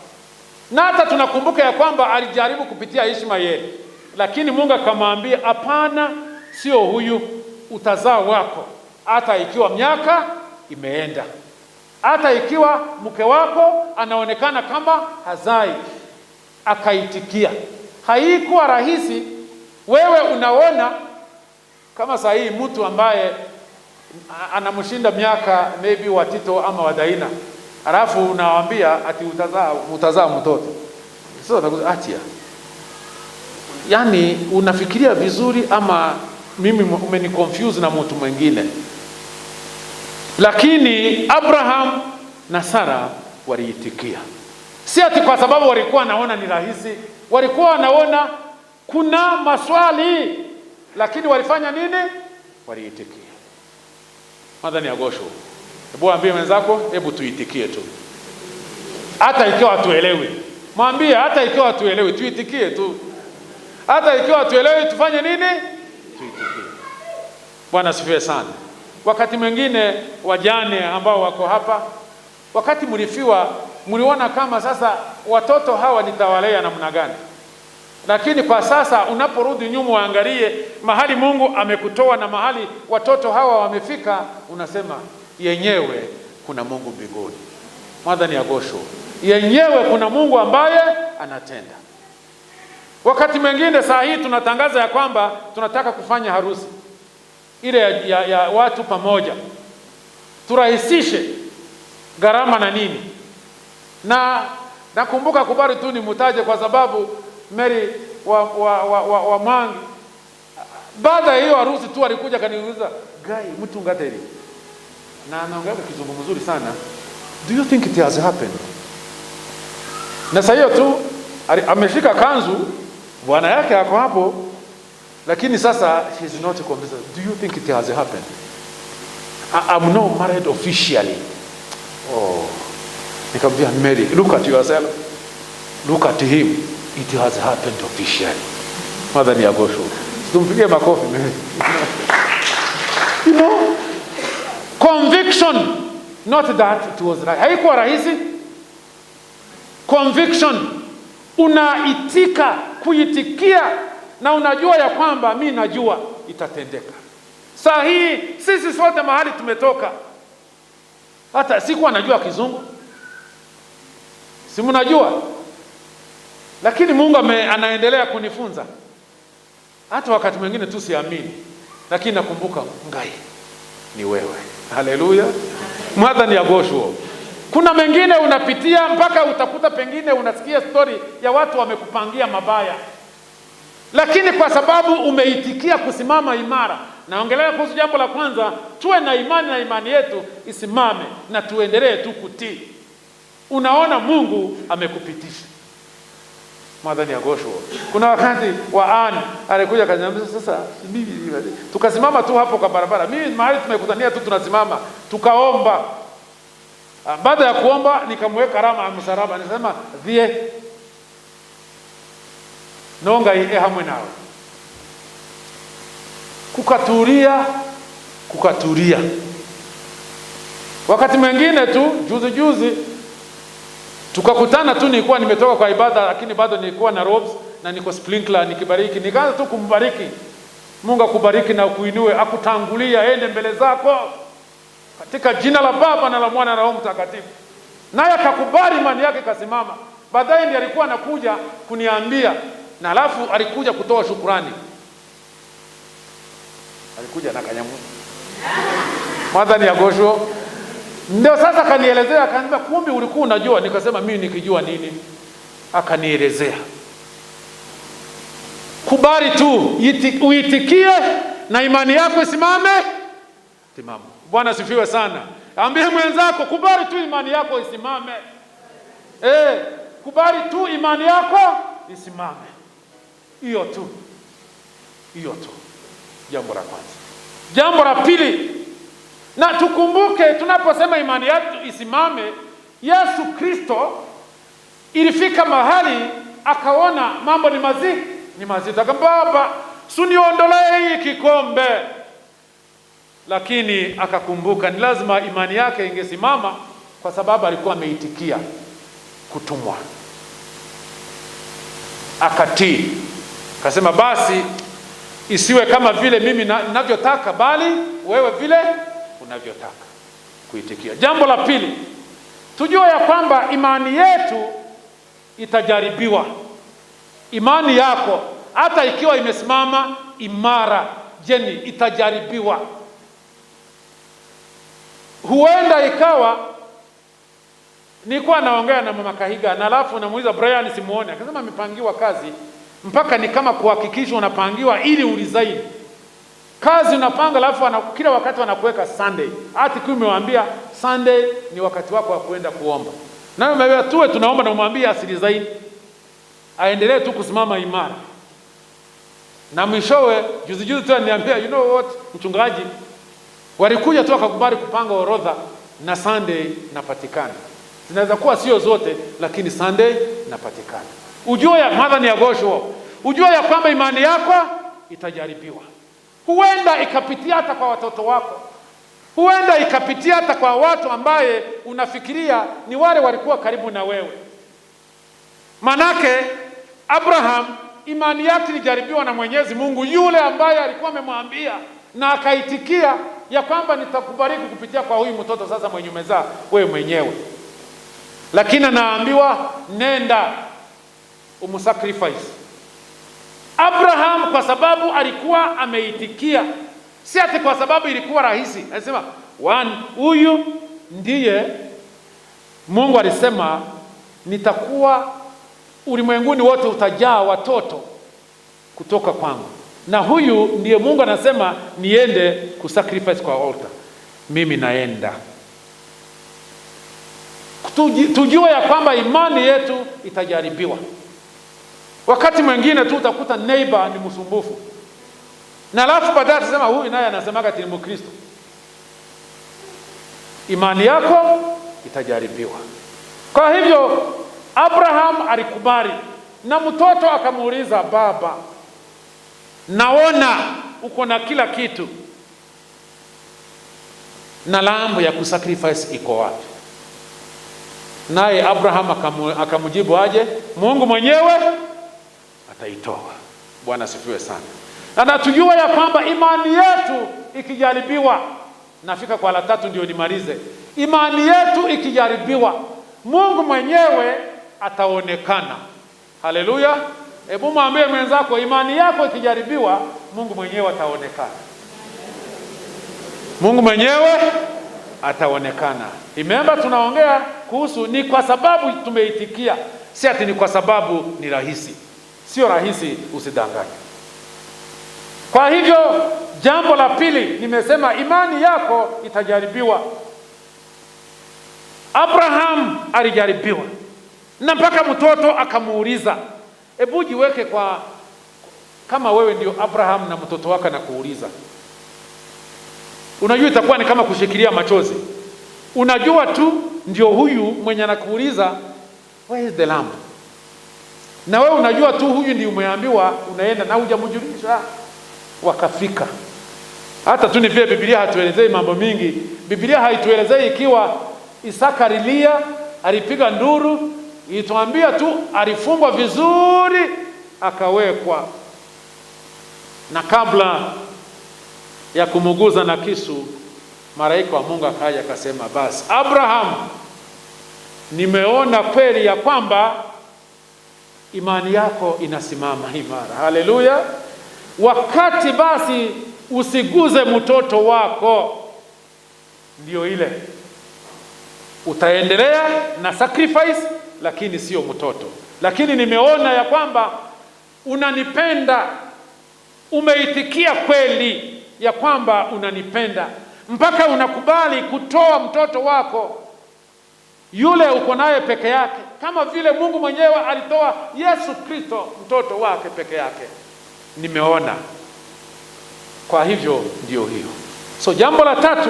Na hata tunakumbuka ya kwamba alijaribu kupitia Ishmaeli, lakini Mungu akamwambia hapana, sio huyu, utazaa wako hata ikiwa miaka imeenda, hata ikiwa mke wako anaonekana kama hazai. Akaitikia. Haikuwa rahisi. Wewe unaona kama saa hii mtu ambaye anamshinda miaka maybe Watito ama Wadaina, alafu unawaambia ati utazaa mtoto. Sio utakuatia. Yani unafikiria vizuri ama mimi umeniconfuse na mtu mwingine? Lakini Abraham na Sara waliitikia. Si ati kwa sababu walikuwa naona ni rahisi, walikuwa wanaona kuna maswali, lakini walifanya nini? Waliitikia. Mwathani agocwo. Hebu ambie wenzako, hebu tuitikie tu. Hata ikiwa hatuelewi. Mwambie hata ikiwa hatuelewi, tuitikie tu. Hata ikiwa hatuelewi, tufanye nini? Tuitikie. Bwana asifiwe sana. Wakati mwingine wajane ambao wako hapa, wakati mlifiwa, mliona kama sasa watoto hawa nitawalea namna gani? Lakini kwa sasa unaporudi nyuma uangalie mahali Mungu amekutoa na mahali watoto hawa wamefika, unasema yenyewe kuna Mungu mbinguni. Mwathani agocwo. Yenyewe kuna Mungu ambaye anatenda. Wakati mwingine saa hii tunatangaza ya kwamba tunataka kufanya harusi ile ya watu pamoja, turahisishe gharama na nini. Na nakumbuka kubali tu nimutaje kwa sababu Mary wa Mangi, baada ya hiyo harusi tu alikuja kaniuliza, "Guy, mtu ngateri." Na anaongea kizungu mzuri sana. "Do you think it has happened?" Na sasa hiyo tu ameshika kanzu, bwana yake ako hapo, lakini sasa she is not convinced. "Do you think it has happened?" "I'm not married officially." Oh. Nikamwambia, "Mary, look at yourself. Look at him. It has happened officially." Mwathani agocwo. Tumpigie makofi Mary. You know, conviction, not that it was right. Haikuwa rahisi. Conviction, unaitika, kuitikia, na unajua ya kwamba mimi najua itatendeka. Saa hii sisi sote mahali tumetoka, hata sikuwa najua kizungu, si mnajua, lakini Mungu anaendelea kunifunza. Hata wakati mwingine tu siamini, lakini nakumbuka ngai ni wewe. Haleluya. Mwathani agocwo. Kuna mengine unapitia mpaka utakuta pengine unasikia story ya watu wamekupangia mabaya, lakini kwa sababu umeitikia kusimama imara. Naongelea kuhusu jambo la kwanza, tuwe na imani na imani yetu isimame na tuendelee tu kutii. Unaona Mungu amekupitisha. Mwathani agocwo. Kuna wakati wa Ani alikuja kaniambia, sasa mimi tukasimama tu hapo kwa barabara. Mimi mahali tumekutania tu tunasimama, tukaomba. Baada ya kuomba nikamweka alama ya msalaba, nisema thie nonga hamwe nawe. Kukatulia. Wakati mwingine tu juzi tukakutana tu, nilikuwa nimetoka kwa ibada, lakini bado nilikuwa na robes na niko sprinkler nikibariki. Nikaanza tu kumbariki. Mungu akubariki na kuinue, akutangulia, ende mbele zako katika jina la Baba na la Mwana na Roho Mtakatifu. Naye akakubali, imani yake kasimama. Baadaye ndiye alikuwa anakuja kuniambia, na alafu alikuja kutoa shukrani. Alikuja na kanyamu. Mwadhani Agosho. Ndio sasa kanielezea, akaniambia kumbe ulikuwa unajua. Nikasema mimi nikijua nini? Akanielezea. Kubali tu, uitikie na imani yako isimame timamu. Bwana sifiwe sana. Ambie mwenzako kubali tu imani yako isimame. Kubali tu imani yako isimame. Hiyo tu. Hiyo tu. Jambo la kwanza. Jambo la pili, na tukumbuke tunaposema imani yetu isimame, Yesu Kristo ilifika mahali akaona mambo ni mazito. Akamwambia Baba, usiniondolee hii kikombe. Lakini akakumbuka ni lazima imani yake ingesimama kwa sababu alikuwa ameitikia kutumwa. Akatii. Akasema basi isiwe kama vile mimi ninavyotaka, bali wewe vile unavyotaka. Kuitikia. Jambo la pili, tujue ya kwamba imani yetu itajaribiwa. Imani yako hata ikiwa imesimama imara, jeni itajaribiwa. Huenda ikawa nilikuwa naongea na Mama Kahiga, na alafu namuuliza Brian simuone, akasema amepangiwa kazi mpaka ni kama kuhakikisha unapangiwa ili ulizaini. Kazi unapanga alafu kila wakati wanakuweka Sunday. Hata kama umewaambia Sunday ni wakati wako wa kwenda kuomba. Na wewe tuwe tunaomba na umwambie asilizaini. Aendelee tu kusimama imara. Na mwishowe juzi tu ananiambia, you know what, mchungaji, walikuja tu akakubali kupanga orodha na Sunday napatikana. Zinaweza kuwa sio zote, lakini Sunday napatikana. Ujue ya Mwadhani Agosho, ujue ya kwamba imani yako itajaribiwa. Huenda ikapitia hata kwa watoto wako. Huenda ikapitia hata kwa watu ambaye unafikiria ni wale walikuwa karibu na wewe. Manake Abraham imani yake ilijaribiwa na Mwenyezi Mungu, yule ambaye alikuwa amemwambia na akaitikia ya kwamba nitakubariki kupitia kwa huyu mtoto sasa mwenye umezaa wewe mwenyewe. Lakini anaambiwa nenda umsacrifice. Abraham kwa sababu alikuwa ameitikia, si ati kwa sababu ilikuwa rahisi. Anasema huyu ndiye Mungu alisema nitakuwa ulimwenguni wote utajaa watoto kutoka kwangu. Na huyu ndiye Mungu anasema niende kusacrifice kwa altar. Mimi naenda. Tujue ya kwamba imani yetu itajaribiwa. Wakati mwingine tu utakuta neighbor ni msumbufu. Na alafu baadaye atasema huyu naye anasemaga ati ni Mkristo. Imani yako itajaribiwa. Kwa hivyo Abraham alikubali, na mtoto akamuuliza, baba, naona uko na kila kitu, na lambo ya kusacrifice iko wapi? Naye Abraham akamjibu aje, Mungu mwenyewe ataitoa. Bwana sifiwe sana. Na tujue ya kwamba imani yetu ikijaribiwa, nafika kwa la tatu ndio nimalize. Imani yetu ikijaribiwa, Mungu mwenyewe ataonekana. Haleluya. Hebu mwambie mwenzako, imani yako ikijaribiwa, Mungu mwenyewe ataonekana. Mungu mwenyewe ataonekana. Remember tunaongea kuhusu ni kwa sababu tumeitikia, si ati ni kwa sababu ni rahisi. Sio rahisi, usidanganye. Kwa hivyo jambo la pili nimesema imani yako itajaribiwa. Abraham alijaribiwa, na mpaka mtoto akamuuliza. Hebu jiweke kwa kama wewe ndio Abraham na mtoto wake na kuuliza. Unajua itakuwa ni kama kushikilia machozi. Unajua tu ndio huyu mwenye anakuuliza, where is the lamb? Na wewe unajua tu huyu ndio umeambiwa unaenda na hujamjulisha. Wakafika. Hata tu ni vile Biblia hatuelezei mambo mingi. Biblia haituelezei ikiwa Isaka alilia, alipiga nduru, ituambia tu alifungwa vizuri akawekwa. Na kabla ya kumuguza na kisu, malaika wa Mungu akaja akasema, basi Abraham, nimeona kweli ya kwamba imani yako inasimama imara. Haleluya! Wakati basi usiguze mtoto wako, ndio ile utaendelea na sacrifice, lakini sio mtoto. Lakini nimeona ya kwamba unanipenda, umeitikia kweli ya kwamba unanipenda, mpaka unakubali kutoa mtoto wako yule uko naye peke yake, kama vile Mungu mwenyewe alitoa Yesu Kristo mtoto wake peke yake. Nimeona. Kwa hivyo ndio hiyo. So jambo la tatu,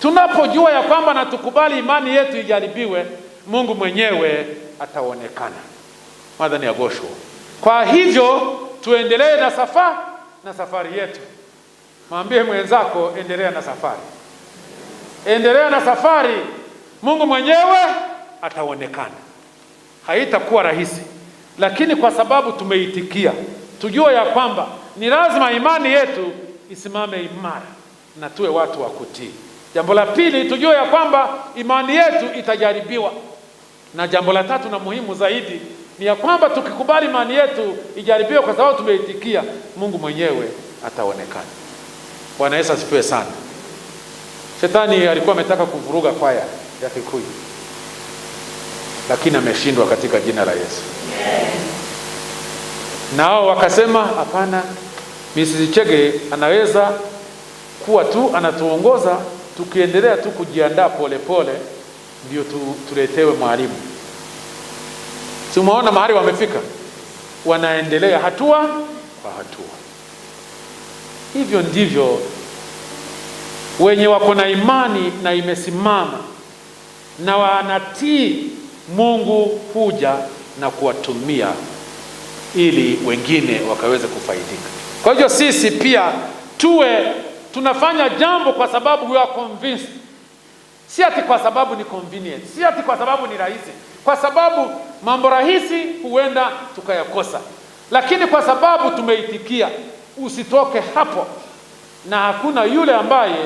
tunapojua ya kwamba na tukubali imani yetu ijaribiwe, Mungu mwenyewe ataonekana. Mada ni agosho. Kwa hivyo tuendelee na safari yetu. Mwambie mwenzako, endelea na safari. Endelea na safari. Mungu mwenyewe ataonekana. Haitakuwa rahisi, lakini kwa sababu tumeitikia, tujue ya kwamba ni lazima imani yetu isimame imara na tuwe watu wa kutii. Jambo la pili, tujue ya kwamba imani yetu itajaribiwa. Na jambo la tatu na muhimu zaidi ni ya kwamba tukikubali imani yetu ijaribiwe kwa sababu tumeitikia, Mungu mwenyewe ataonekana. Bwana Yesu asifiwe sana. Shetani alikuwa ametaka kuvuruga kwaya ya Kikuyu, lakini ameshindwa katika jina la Yesu. Nao wakasema hapana, Mrs. Chege anaweza kuwa tu anatuongoza, tukiendelea tu kujiandaa polepole ndio tuletewe mwalimu. Si umeona mahali wamefika? Wanaendelea hatua kwa hatua. Hivyo ndivyo wenye wako na imani na imesimama na wanatii, Mungu huja na kuwatumia ili wengine wakaweze kufaidika. Kwa hiyo sisi pia tunafanya jambo kwa sababu we are convinced. Si ati kwa sababu ni convenient, si ati kwa sababu ni rahisi. Kwa sababu mambo rahisi huenda tukayakosa, lakini kwa sababu tumeitikia, usitoke hapo na hakuna yule ambaye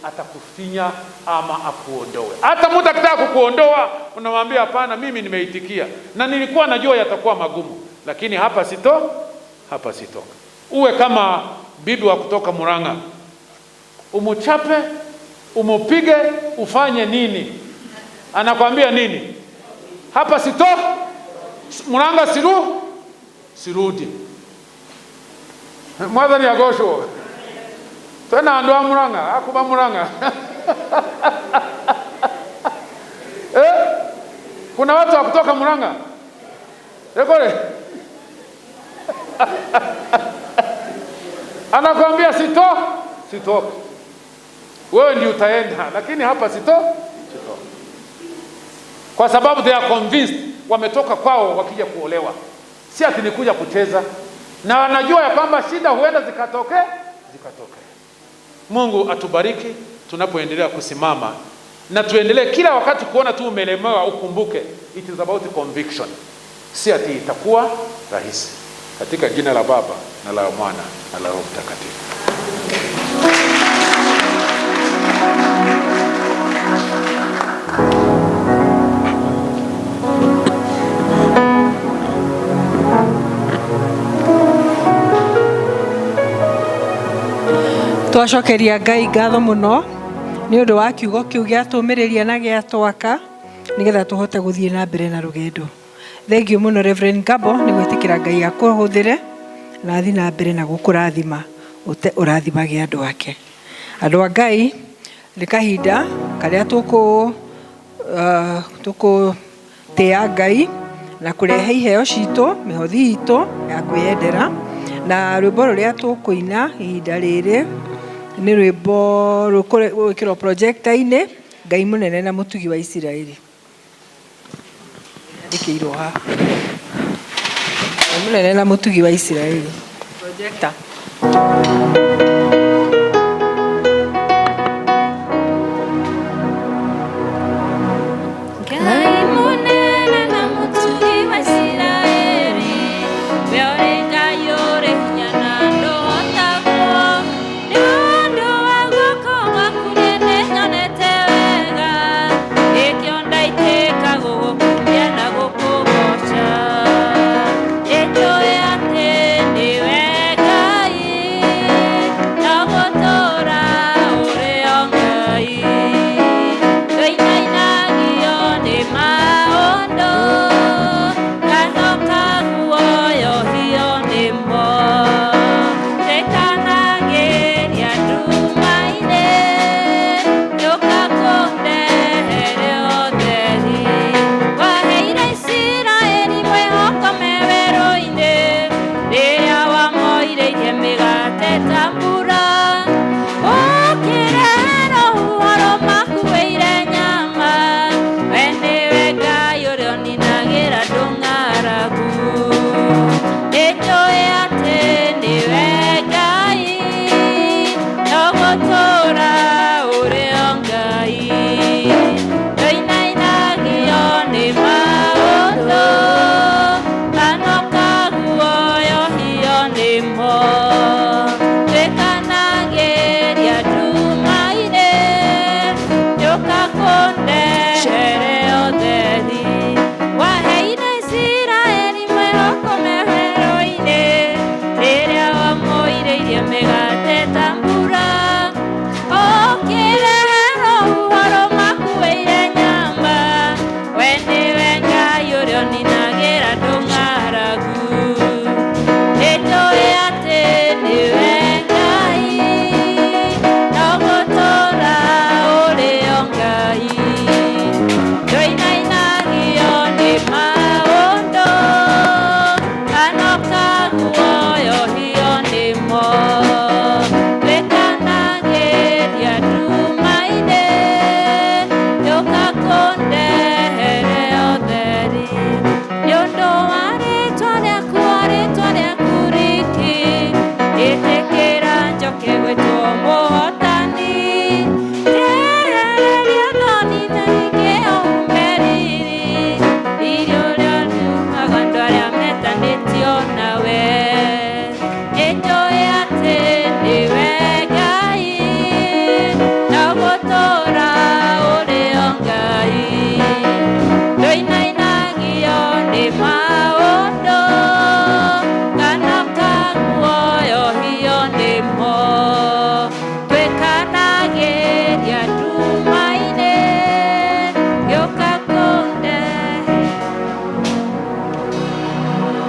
atakufinya ama akuondoe. Hata mtu akitaka kukuondoa, unamwambia hapana, mimi nimeitikia na nilikuwa najua yatakuwa magumu, lakini hapa sitoka. Uwe kama bibi wa kutoka Murang'a, umuchape, umupige, ufanye nini? Anakwambia nini? Hapa Murang'a sirudi. Mwathani agocwo. Tena andu a Murang'a, akuba Murang'a. Kuna watu wa kutoka Murang'a. Rekore. Anakuambia sitoki. Wewe ndio utaenda, lakini hapa sitoki. Kwa sababu they are convinced, wametoka kwao wakija kuolewa. Si ati nikuja kucheza. Na wanajua ya kwamba shida huenda zikatoke. Mungu atubariki tunapoendelea kusimama, na tuendelee kila wakati kuona tu umelemewa, ukumbuke it is about conviction. Si ati itakuwa rahisi. Katika jina la Baba na la Mwana na la Roho Mtakatifu. Twacokeria Ngai ngatho muno ni undu wa kiugo kiu giatumiriria na giatwaka nigetha tuhote guthie na mbere na rugendo. Thank you muno Reverend Gabo ni gwitikira Ngai akuhuthire na athi na mbere na gukurathima urathimage andu ake. Andu a Ngai ni kahinda karia tuku tia Ngai na kurehe iheo citu, mihothi itu ya kwiyendera, na rwimbo ruria tukuina ihinda riri ni rwimbo rukirwo projector-ini Ngai munene na mutugi wa Isiraeli. Ndikirwo ha munene na mutugi wa Isiraeli projector.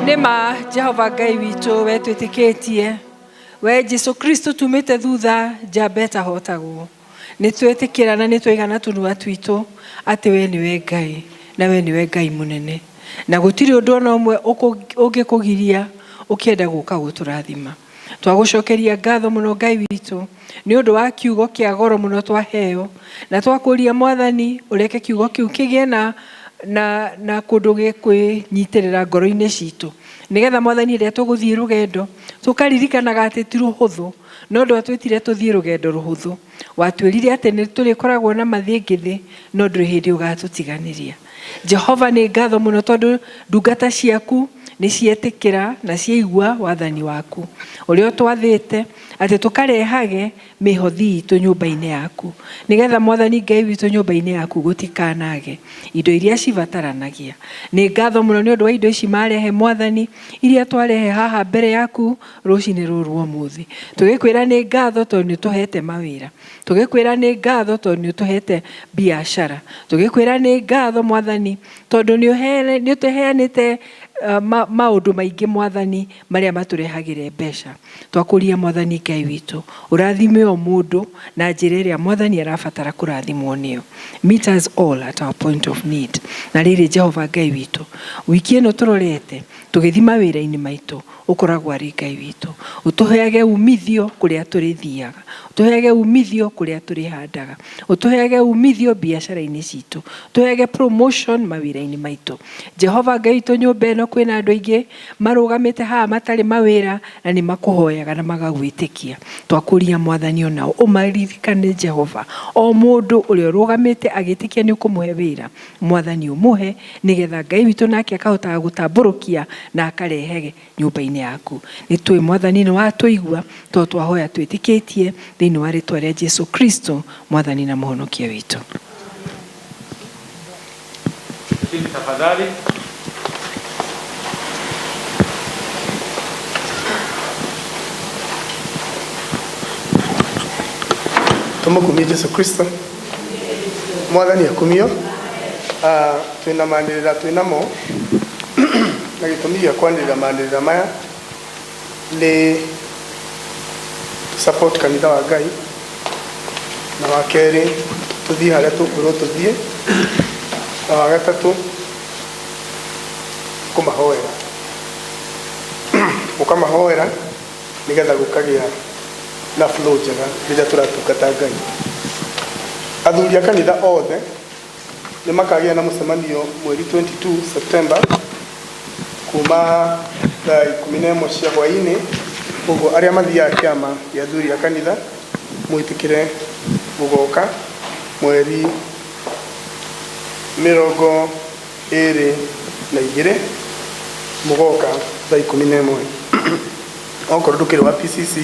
Nima Jehova Ngai witũ we twĩtĩkĩtie we Jesu Kristo tumĩte thutha njamba hotagwo nĩ twĩtĩkĩra na nĩ twaigana tũnua twitũ atĩ we nĩwe Ngai na we nĩwe Ngai mũnene na gũtirĩ ũndũ ona ũmwe ũngĩkũgiria ũkĩenda gũka gũtũrathima. Twagũcokeria ngatho mũno Ngai witũ nĩ ũndũ wa kiugo kĩa goro mũno twaheo na twakũria Mwathani ũreke kiugo kĩu kĩgĩe na kũndũ gĩkwĩnyitĩrĩra ngoro-inĩ citũ nĩgetha Mwathani rĩrĩa tũgũthiĩ rũgendo tũkaririkanaga atĩ ti rũhũthũ no ndwatwĩtire tũthiĩ rũgendo rũhũthũ, watwĩrire atĩ nĩ tũrĩkoragwo na mathĩngĩthĩ no ndũrĩ hĩndĩ ũgatũtiganĩria. Jehova nĩ ngatho mũno tondũ ndungata ciaku nĩ cietĩkĩra na ciaigua wathani waku ũrĩa twathĩte atĩ tũkarehage mĩhothi itũ nyũmba-inĩ yaku nĩgetha Mwathani Ngai witũ nyũmba-inĩ yaku gũtikanage indo iria cibataranagia. Nĩ ngatho mũno nĩ ũndũ wa indo ici marehe Mwathani iria twarehe haha mbere yaku rũcinĩ rũrũ ũmũthĩ. Tũgĩkwĩra nĩ ngatho tondũ nĩ tũhete mawĩra, tũgĩkwĩra nĩ ngatho tondũ nĩ tũhete biashara, tũgĩkwĩra nĩ ngatho Mwathani tondũ nĩ ũtũheanĩte maũndũ maingĩ Mwathani marĩa matũrehagĩre mbeca. Twakũria Mwathani Ngai witũ ũrathime o mũndũ na njĩra ĩrĩa Mwathani arabatara kũrathimwo nĩyo. Meet us all at our point of need. Na rĩrĩ Jehova Ngai witũ wiki ĩno tũrorete tũgĩthima wĩra-inĩ maitũ ũkoragwo arĩ Ngai witũ. Ũtũheage umithio kũrĩa tũrĩthiaga, ũtũheage umithio kũrĩa tũrĩhandaga, ũtũheage umithio biacara-inĩ citũ, ũtũheage promotion mawĩra-inĩ maitũ. Jehova Ngai witũ nyũmba ĩno kwĩna andũ aingĩ marũgamĩte haha matarĩ mawĩra na nĩ makũhoyaga na magagwĩtĩkia. Twakũria Mwathani onao ũmaririkane Jehova o mũndũ ũrĩa ũrũgamĩte agĩtĩkia nĩ ũkũmũhe wĩra Mwathani ũmũhe nĩgetha Ngai witũ nake akahotaga gũtambũrũkia na akarehege nyũmba-inĩ yaku. Nĩ tũĩ Mwathani nĩ watũigua tondũ twahoya twĩtĩkĩtie thĩinĩ wa rĩtwa rĩa Jesu Kristo Mwathani na mũhonokia witũ. Tafadhali. Tumukumie Jesu Kristo. Mwathani akumio. Twina mandirira twinamo na gĩtũmi gĩa kwanĩrĩra mandirĩra maya nĩ support kanitha wa Ngai na wa kerĩ tũthiĩ harĩa tũkwĩrwo tũthiĩ na wa gatatũ kũmahoera ũkamahoera nĩgetha gũkagĩa na flow njega rĩrĩa tũratungata Ngai. Athuri a kanitha othe nĩ makagĩa na mũcemanio mweri 22 September kuma thaa 11 cia hwaĩ-inĩ. Ũguo arĩa mathiaga kĩama gĩa athuri a kanitha mwĩtĩkĩre gũgoka mweri 22 mũgoka thaa 11. Okorwo ndũkĩrĩ wa PCC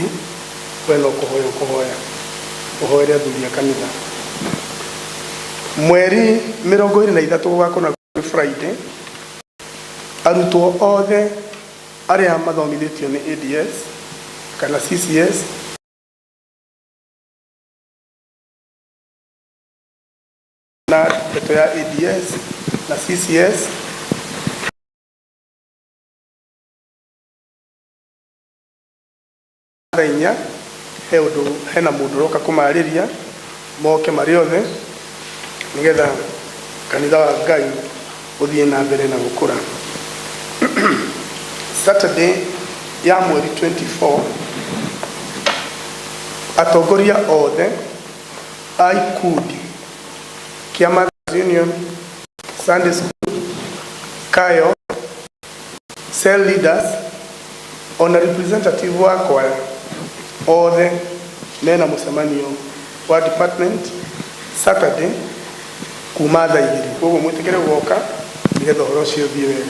we no kũhoya ũhoere athuri a kanitha. Mweri 23 gũgakorwo na Friday. Arutwo othe arĩa mathomithĩtio nĩ ADS kana CCS na ndeto ya ADS na CCS rainya hena mũndũ roka kũmarĩria moke marĩ othe nigetha kanitha wa Ngai ũthiĩ na mbere na gũkũra. Saturday ya mweri 24 atongoria othe a ikundi kia Mothers Union, Sunday School, Kayo, cell leaders ona representative wa kwaya othe mena mũcemanio wa department Saturday kuma thaa 2. Koguo mwĩtĩkĩre gũgoka nĩgetha ũhoro ũcio ũthiĩ wega.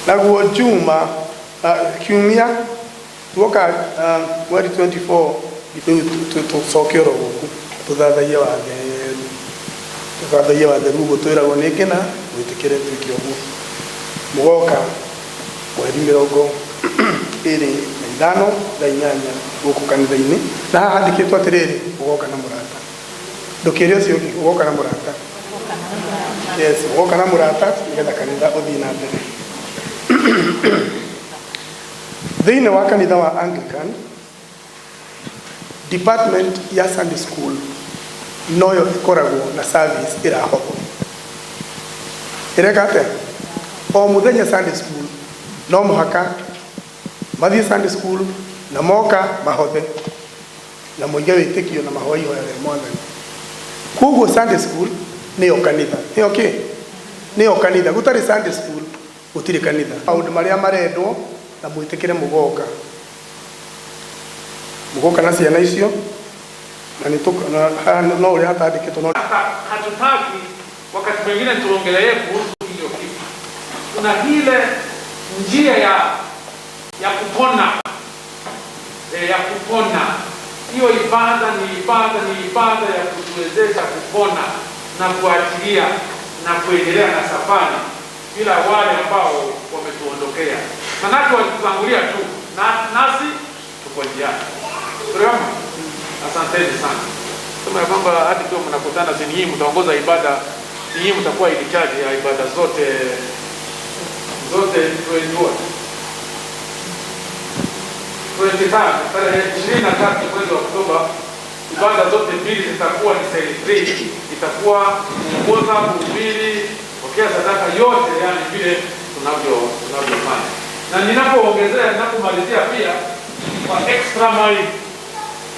Naguo Juma kiumia tuoka mweri 24 tũcoke oro gũkũ tũthathaie watheru ũguo twĩragwo nĩ ngĩna mwĩtĩkĩre twĩke ũguo. Mũgoka mweri 25 thaa 8 gũkũ kanitha-inĩ na haha handĩkĩtwo atĩrĩrĩ ũgoka na mũrata. Ndũkĩrĩ ũcio ũngĩ ũgoka na mũrata. Yes, ũgoka na mũrata nĩgetha kanitha ũthiĩ na mbere. Thĩinĩ wa kanitha wa Anglican department ya Sunday School noyo ĩkoragwo na service ĩrahothwo. Ĩreka atĩa? O mũthenya Sunday School no mũhaka mathiĩ Sunday School na moka mahothe na moige wĩtĩkio na mahoya ihoya rĩa Mwathani. Koguo Sunday School nĩyo kanitha. Nĩyo kĩ? Nĩyo kanitha. Gũtarĩ Sunday School gũtirĩ kanitha. Maũndũ marĩa marendwo na mwĩtĩkĩre mũgoka na ciana icio na no ũrĩa hatandĩkĩtwo no hatutaki wakati mwingine tuongelee kuhusu hiyo kitu. Kuna ile njia ya kupona hiyo ibada ni ibada ya kutuwezesha kupona na kuachilia na kuendelea na safari bila wale ambao wametuondokea. Manake walitutangulia tu nasi tuko njiani. Tunaomba asanteni sana. Sema ya kwamba hadi tu mnakutana sini hii mtaongoza ibada hii, mtakuwa in charge ya ibada zote 23 tarehe 23 mwezi wa Oktoba, ibada zote mbili zitakuwa ni celebrate, itakuwa kuongoza, kuhubiri, pokea sadaka yote, yani vile tunavyofanya. Na ninapomalizia pia kwa extra mile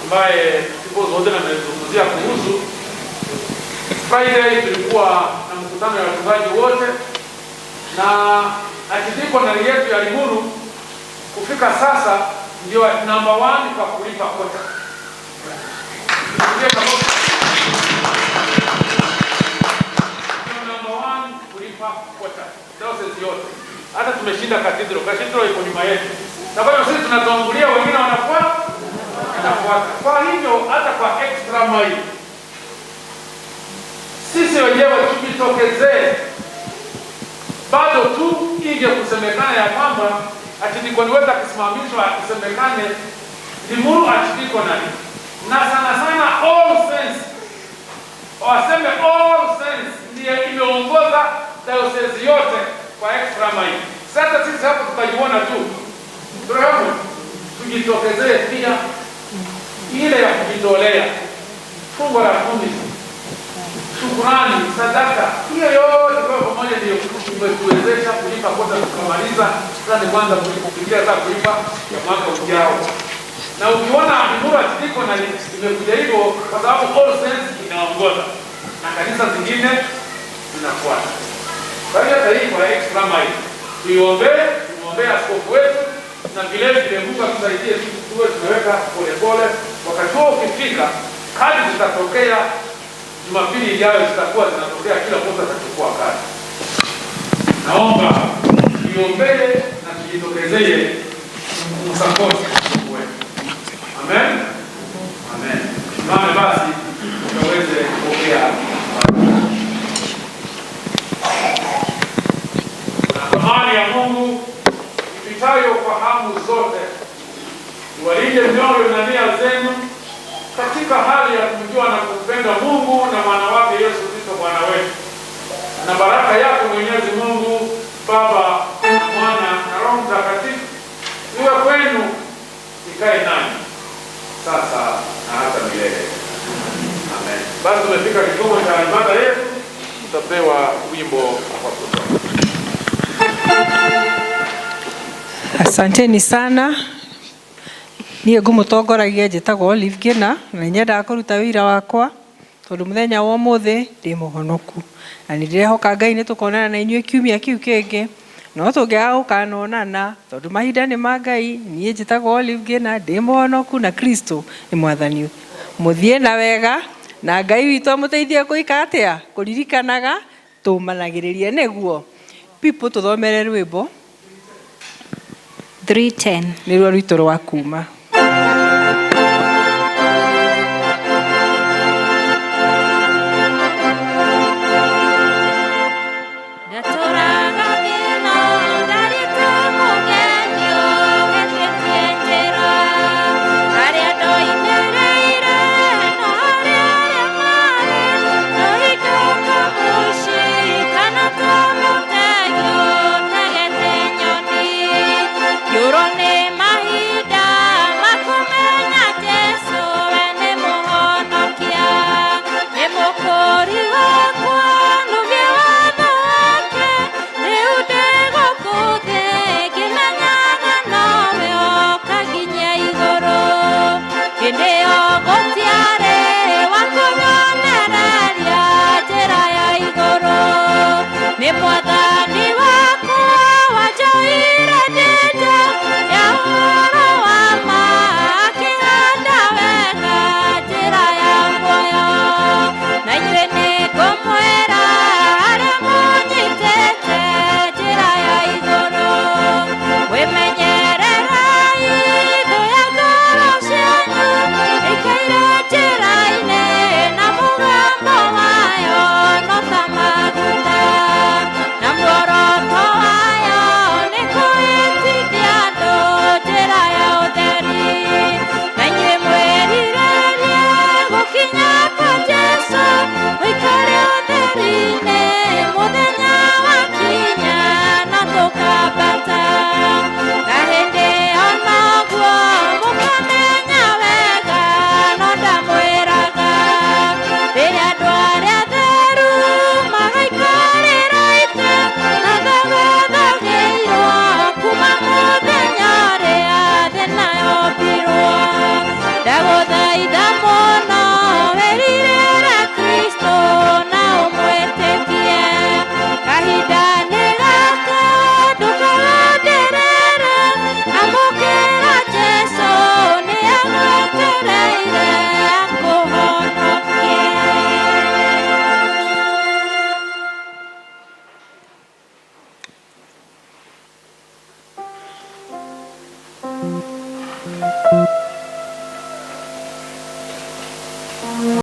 ambaye sipo zote na nimezungumzia kuhusu Friday, tulikuwa na mkutano wa wachungaji wote na akidiko na yetu ya Limuru kufika sasa ndio number 1 kwa kulipa kota. Ndio number 1 kulipa kota. Doses yote. Hata tumeshinda cathedral. Cathedral iko nyuma yetu. Na kwa hiyo sisi tunatangulia, wengine wanafuata. Kwa hivyo hata kwa extra mile sisi wenyewe tujitokezee. Bado tu ije kusemekana ya kwamba ati niweza kusimamishwa akisemekane Limuru atidiko nani na sana all sense waseme all sense ndiye imeongoza diocese yote kwa extra mile. Sasa sisi hapo tutajiona tu, tunaomba tujitokezee pia ile ya kujitolea, fungo la 10, shukrani, sadaka, hiyo yote kwa pamoja ndio kutuwezesha kulipa kota tukamaliza. Sasa ni kwanza kulipa ya mwaka ujao. Na ukiona Biblia iko na imekuja hivyo kwa sababu all saints inaongoza na kanisa zingine zinafuata. Kwa hiyo hata hii kwa extra mile tuombee askofu wetu na vile vile Mungu atusaidie tuwe tunaweka polepole. Wakati huo ukifika, kazi zitatokea. Jumapili ijayo zitakuwa zinatokea, kila mtu atachukua kazi. Naomba niombee na tujitokezee msapoti wetu. Amen. Amen. Mame basi tukaweze kupokea amani ya Mungu ipitayo fahamu zote iwalinde mioyo na nia zenu katika hali ya kumjua na kumpenda Mungu na mwana wake Yesu Kristo Bwana wetu. Na baraka yako Mwenyezi Mungu Baba na Mwana na Roho Mtakatifu iwe kwenu, ikae nanyi sasa na hata milele. Amen. Basi tumefika kikomo cha ibada yetu, tutapewa wimbo wa kutoa. Asanteni sana. Niĩ ngũmũtongoragia njĩtagwo Olive Ngĩna na nyendaga kũruta wĩra wakwa tondũ mũthenya wa ũmũthĩ ndĩ mũhonoku na nĩ ndĩrehoka Ngai nĩ tũkonana na inyuĩ kiumia kĩu kĩngĩ, no tũngĩaga gũkanonana tondũ mahinda nĩ ma Ngai. Niĩ njĩtagwo Olive Ngĩna, ndĩ mũhonoku na Kristo nĩ mwathani. Mũthiĩ na wega na Ngai witũ amũteithie gũikara atĩa, kũririkanaga tũmanagĩrĩrie nĩguo. People tũthomere rwĩmbo 3:10 nĩruo rwitũ rwa kuma.